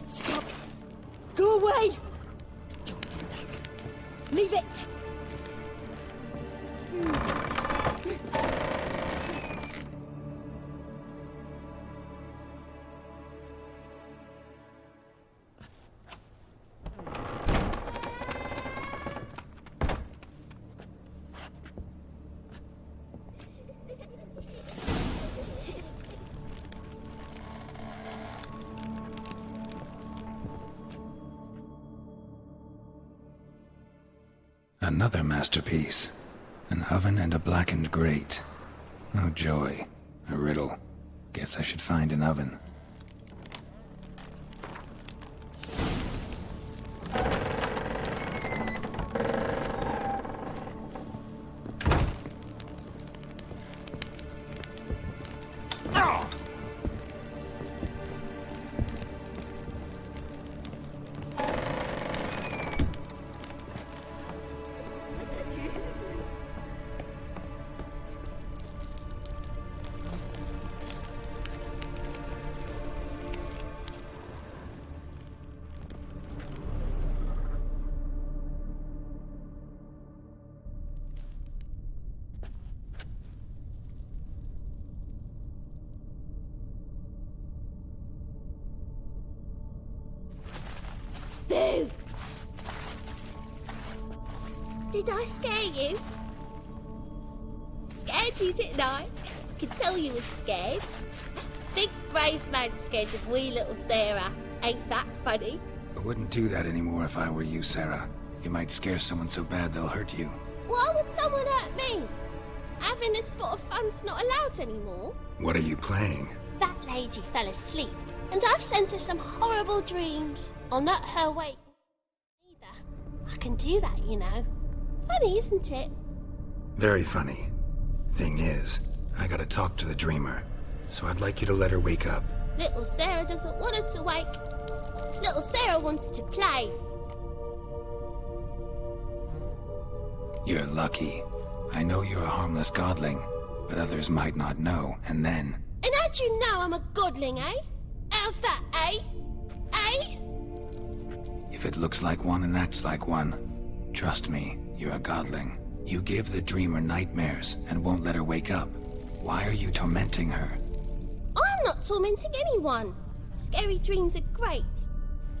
Stop. Go away. Don't do that. Leave it. Another masterpiece. An oven and a blackened grate. Oh joy. A riddle. Guess I should find an oven. Boo! Did I scare you? Scared you, didn't I? I can tell you were scared. Big brave man scared of wee little Sarah. Ain't that funny? I wouldn't do that anymore if I were you, Sarah. You might scare someone so bad they'll hurt you. Why would someone hurt me? Having a spot of fun's not allowed anymore. What are you playing? That lady fell asleep, and I've sent her some horrible dreams. I'll not her wake either. I can do that, you know. Funny, isn't it? Very funny. Thing is, I gotta talk to the dreamer, so I'd like you to let her wake up. Little Sarah doesn't want her to wake. Little Sarah wants to play. You're lucky. I know you're a harmless godling, but others might not know, and then... And how'd you know I'm a godling, eh? How's that, eh? Eh? If it looks like one and acts like one, trust me, you're a godling. You give the dreamer nightmares and won't let her wake up. Why are you tormenting her? I'm not tormenting anyone. Scary dreams are great.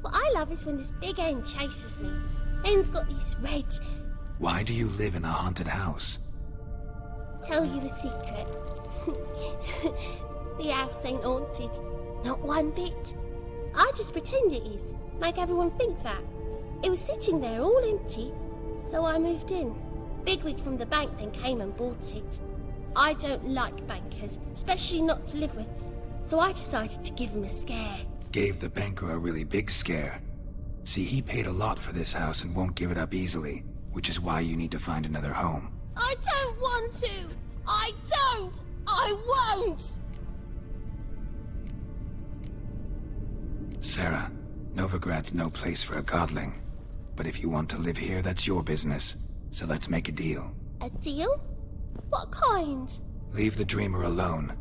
What I love is when this big hen chases me. Hen's got these red... Why do you live in a haunted house? Tell you a secret. The house ain't haunted. Not one bit. I just pretend it is. Make everyone think that. It was sitting there all empty, so I moved in. Bigwig from the bank then came and bought it. I don't like bankers, especially not to live with, so I decided to give him a scare. Gave the banker a really big scare. See, he paid a lot for this house and won't give it up easily, which is why you need to find another home. I don't want to! I don't! I won't! Sarah, Novigrad's no place for a godling. But if you want to live here, that's your business. So let's make a deal. A deal? What kind? Leave the dreamer alone.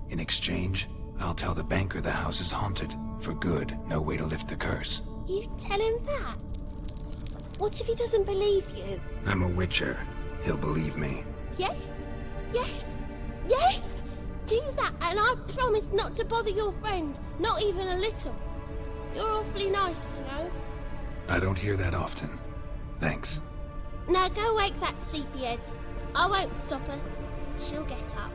In exchange, I'll tell the banker the house is haunted. For good, no way to lift the curse. You tell him that? What if he doesn't believe you? I'm a witcher. He'll believe me. Yes? Yes? Yes! Do that and I promise not to bother your friend. Not even a little. You're awfully nice, you know. I don't hear that often. Thanks. Now go wake that sleepyhead. I won't stop her. She'll get up.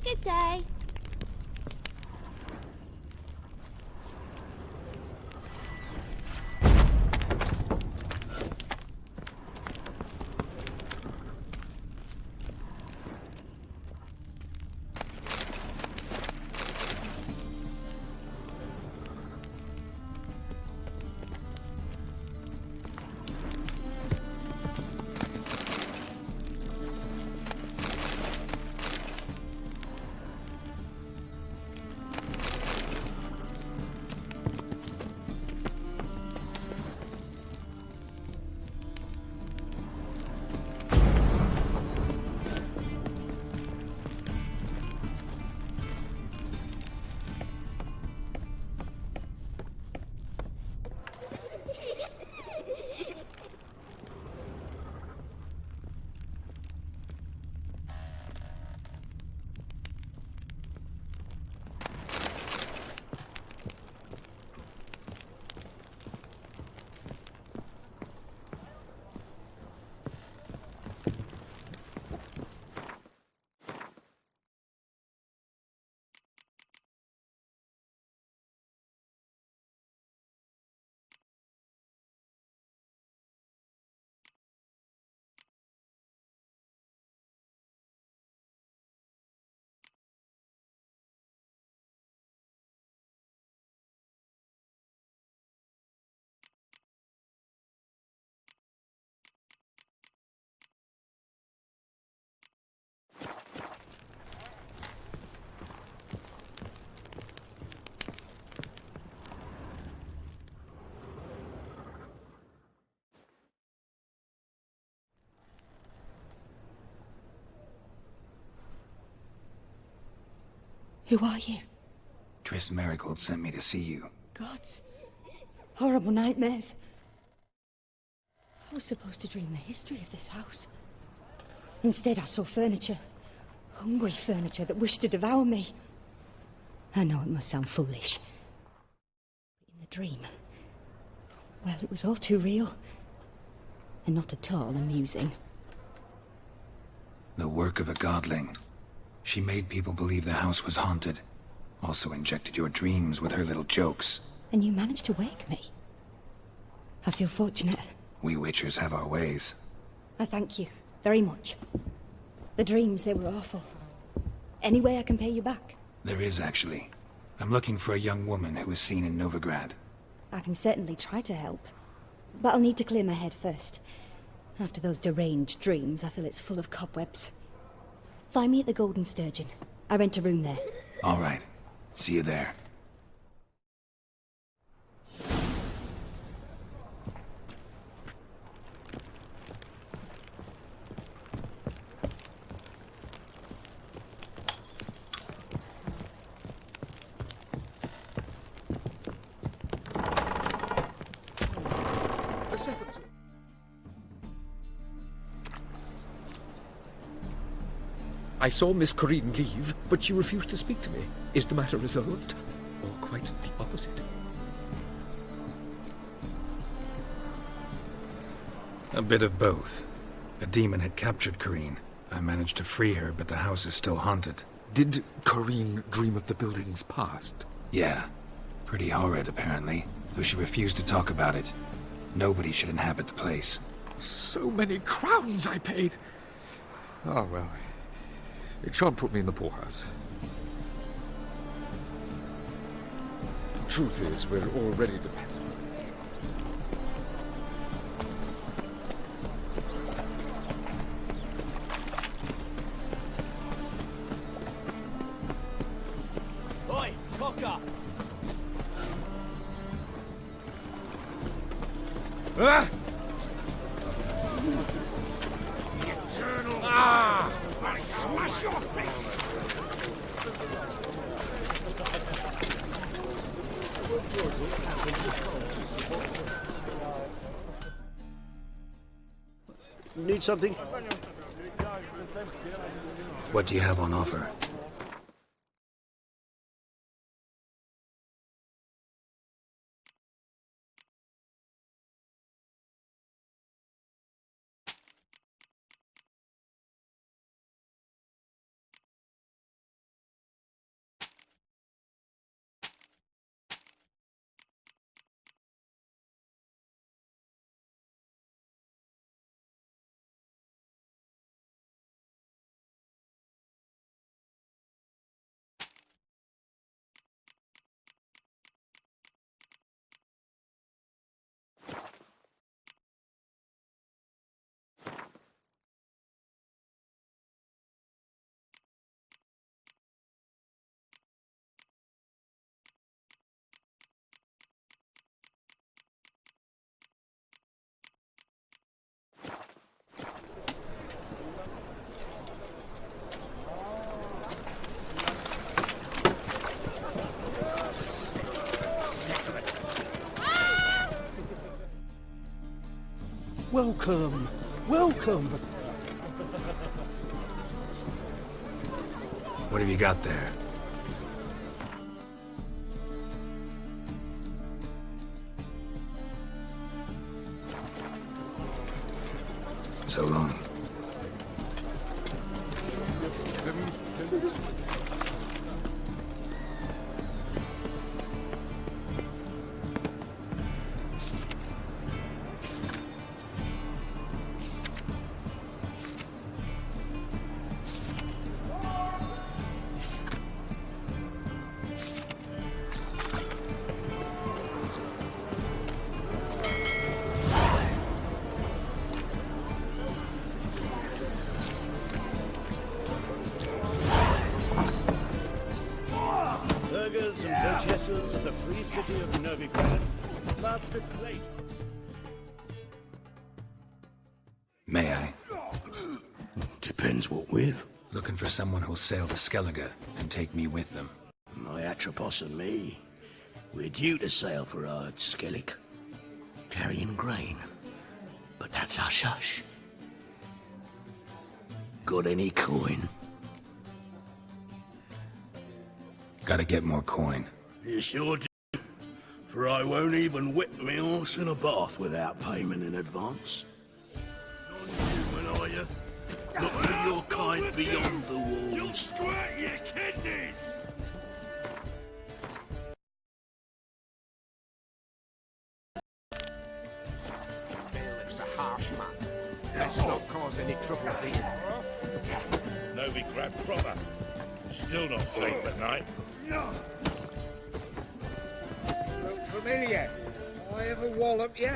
Good day. Who are you? Triss Marigold sent me to see you. Gods. Horrible nightmares. I was supposed to dream the history of this house. Instead, I saw furniture. Hungry furniture that wished to devour me. I know it must sound foolish. But in the dream, well, it was all too real. And not at all amusing. The work of a godling. She made people believe the house was haunted. Also injected your dreams with her little jokes. And you managed to wake me. I feel fortunate. We witchers have our ways. I thank you very much. The dreams, they were awful. Any way I can pay you back? There is, actually. I'm looking for a young woman who was seen in Novigrad. I can certainly try to help. But I'll need to clear my head first. After those deranged dreams, I feel it's full of cobwebs. Find me at the Golden Sturgeon. I rent a room there. All right. See you there. The second. I saw Miss Corinne leave, but she refused to speak to me. Is the matter resolved? Or quite the opposite? A bit of both. A demon had captured Corinne. I managed to free her, but the house is still haunted. Did Corinne dream of the building's past? Yeah. Pretty horrid, apparently. Though she refused to talk about it. Nobody should inhabit the place. So many crowns I paid! Oh, well. It shan't put me in the poorhouse. Truth is, we're already dependent. Oi, Cocker! Ah! Eternal. Ah! I smash your face! Need something? What do you have on offer? Welcome, welcome. What have you got there? So long. Burghers and burgesses of the free city of Novigrad, Master Clayton. May I? Depends what with. Looking for someone who'll sail to Skellige and take me with them. My Atropos and me, we're due to sail for Skellige, carrying grain. But that's hush-hush. Got any coin? Gotta get more coin. You sure do, for I won't even whip me horse in a bath without payment in advance. Non-human, are you? Look for your kind beyond the walls. You'll squirt your kidneys! Bailiff's a harsh man. Let's not cause any trouble here. Novigrad proper. Still not safe at night. Look familiar. I ever wallop you?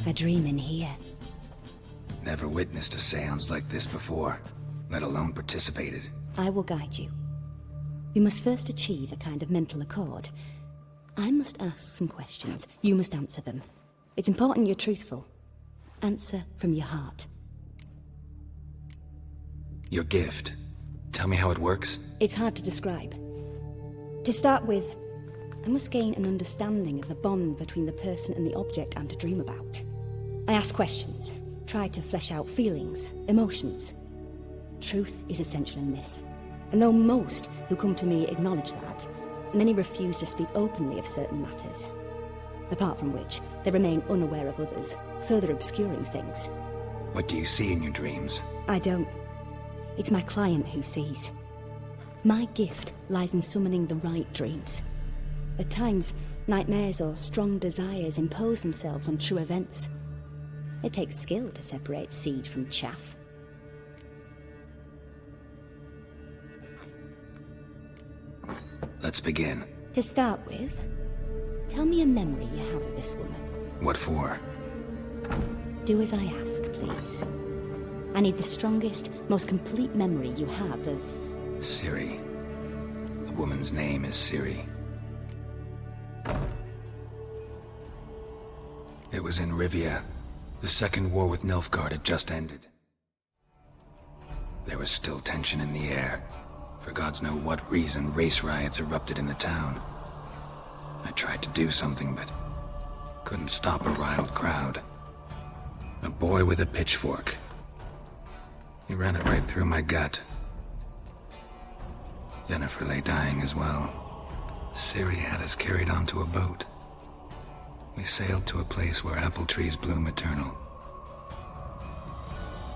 A dream in here. Never witnessed a seance like this before, let alone participated. I will guide you. We must first achieve a kind of mental accord. I must ask some questions. You must answer them. It's important you're truthful. Answer from your heart. Your gift. Tell me how it works. It's hard to describe. To start with, I must gain an understanding of the bond between the person and the object I'm to dream about. I ask questions, try to flesh out feelings, emotions. Truth is essential in this. And though most who come to me acknowledge that, many refuse to speak openly of certain matters. Apart from which, they remain unaware of others, further obscuring things. What do you see in your dreams? I don't. It's my client who sees. My gift lies in summoning the right dreams. At times, nightmares or strong desires impose themselves on true events. It takes skill to separate seed from chaff. Let's begin. To start with, tell me a memory you have of this woman. What for? Do as I ask, please. I need the strongest, most complete memory you have of... Ciri. The woman's name is Ciri. It was in Rivia. The second war with Nilfgaard had just ended. There was still tension in the air. For gods know what reason, race riots erupted in the town. I tried to do something, but couldn't stop a riled crowd. A boy with a pitchfork. He ran it right through my gut. Jennifer lay dying as well. Ciri had us carried onto a boat. We sailed to a place where apple trees bloom eternal.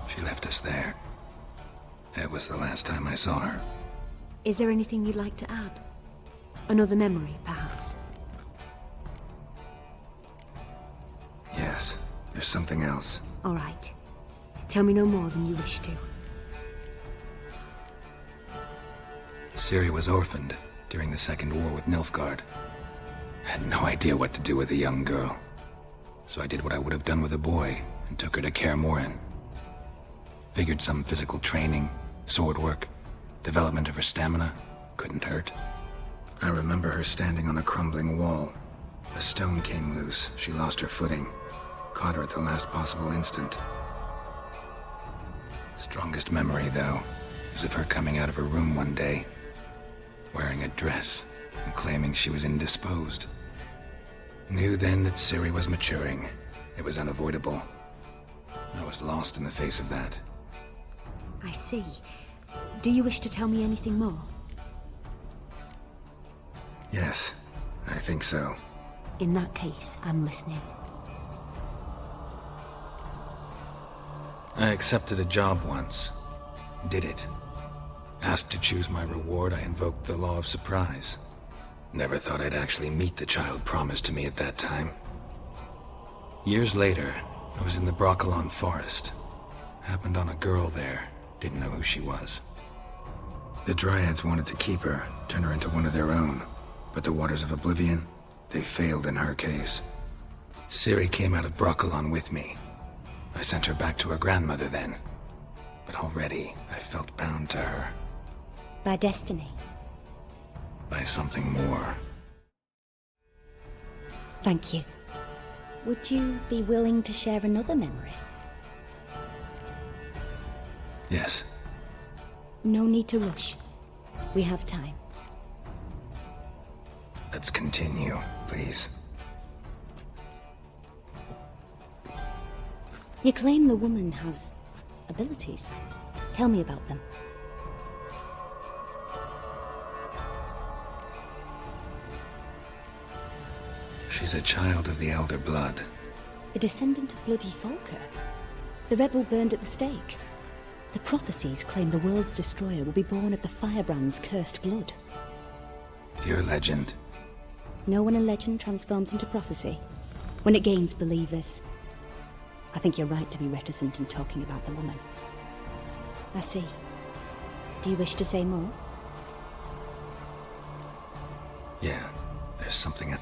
She left us there. That was the last time I saw her. Is there anything you'd like to add? Another memory, perhaps? Yes, there's something else. All right. Tell me no more than you wish to. Ciri was orphaned during the Second War with Nilfgaard. I had no idea what to do with a young girl. So I did what I would have done with a boy and took her to Kaer Morhen. Figured some physical training, sword work, development of her stamina couldn't hurt. I remember her standing on a crumbling wall. A stone came loose. She lost her footing. Caught her at the last possible instant. Strongest memory, though, is of her coming out of her room one day, wearing a dress and claiming she was indisposed. Knew then that Ciri was maturing. It was unavoidable. I was lost in the face of that. I see. Do you wish to tell me anything more? Yes, I think so. In that case, I'm listening. I accepted a job once. Did it. Asked to choose my reward, I invoked the law of surprise. Never thought I'd actually meet the child promised to me at that time. Years later, I was in the Broccolon forest. Happened on a girl there. Didn't know who she was. The Dryads wanted to keep her, turn her into one of their own. But the Waters of Oblivion, they failed in her case. Ciri came out of Broccolon with me. I sent her back to her grandmother then. But already, I felt bound to her. By destiny. By something more. Thank you. Would you be willing to share another memory? Yes. No need to rush. We have time. Let's continue, please. You claim the woman has abilities. Tell me about them. She's a child of the Elder Blood. A descendant of bloody Volker. The rebel burned at the stake. The prophecies claim the world's destroyer will be born of the firebrand's cursed blood. Your legend. Know when a legend transforms into prophecy? When it gains believers. I think you're right to be reticent in talking about the woman. I see. Do you wish to say more? Yeah, there's something.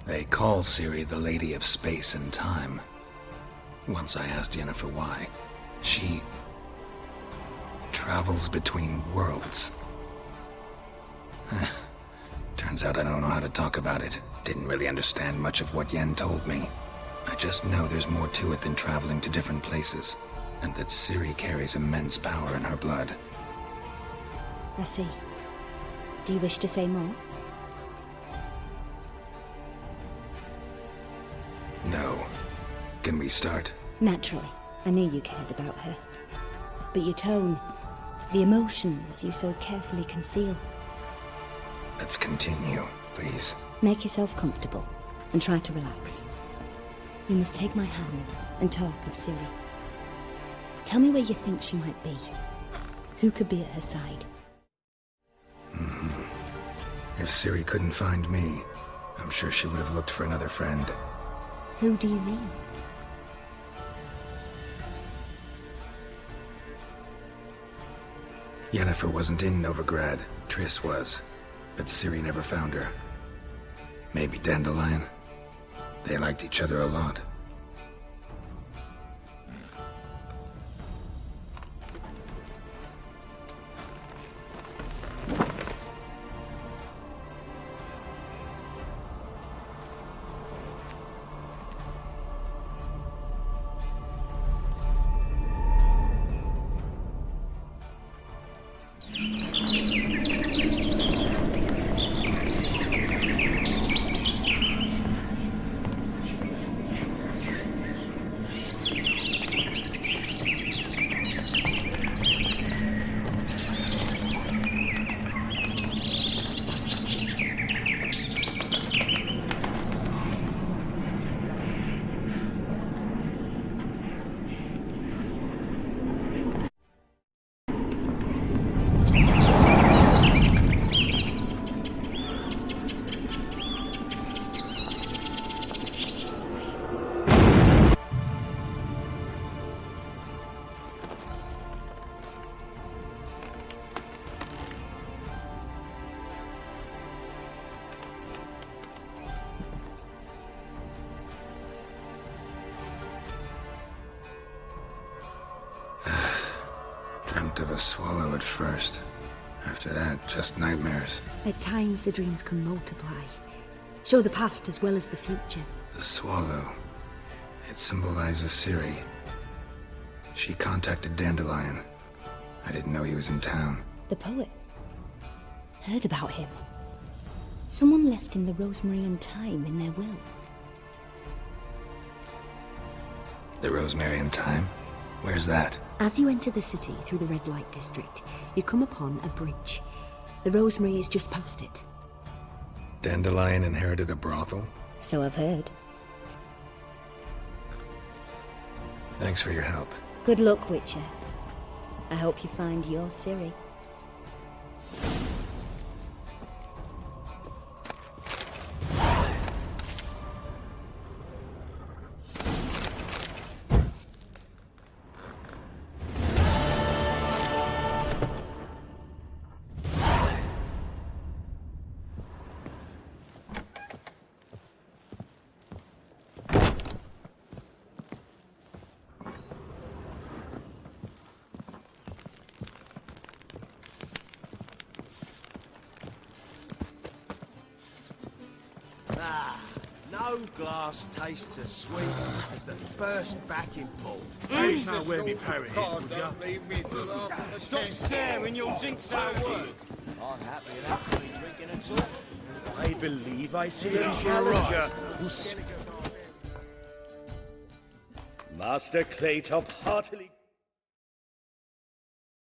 They call Ciri the Lady of Space and Time. Once I asked Yennefer why. She travels between worlds. Turns out I don't know how to talk about it. Didn't really understand much of what Yen told me. I just know there's more to it than traveling to different places, and that Ciri carries immense power in her blood. I see. Do you wish to say more? No. Can we start? Naturally. I knew you cared about her. But your tone, the emotions you so carefully conceal. Let's continue, please. Make yourself comfortable and try to relax. You must take my hand and talk of Ciri. Tell me where you think she might be. Who could be at her side? If Ciri couldn't find me, I'm sure she would have looked for another friend. Who do you mean? Yennefer wasn't in Novigrad. Triss was. But Ciri never found her. Maybe Dandelion. They liked each other a lot. Dreamt of a swallow at first. After that, just nightmares. At times the dreams can multiply. Show the past as well as the future. The swallow. It symbolizes Ciri. She contacted Dandelion. I didn't know he was in town. The poet. Heard about him. Someone left him the rosemary and thyme in their will. The rosemary and thyme? Where's that? As you enter the city through the red light district, you come upon a bridge. The rosemary is just past it. Dandelion inherited a brothel? So I've heard. Thanks for your help. Good luck, Witcher. I hope you find your Ciri. No glass tastes as sweet as the first backing pull. Ain't know where me parrot is, would ya? Stop staring, you'll jinx our work. I'm happy enough to be drinking and talking. I believe I see a challenger who's... Master Claytop heartily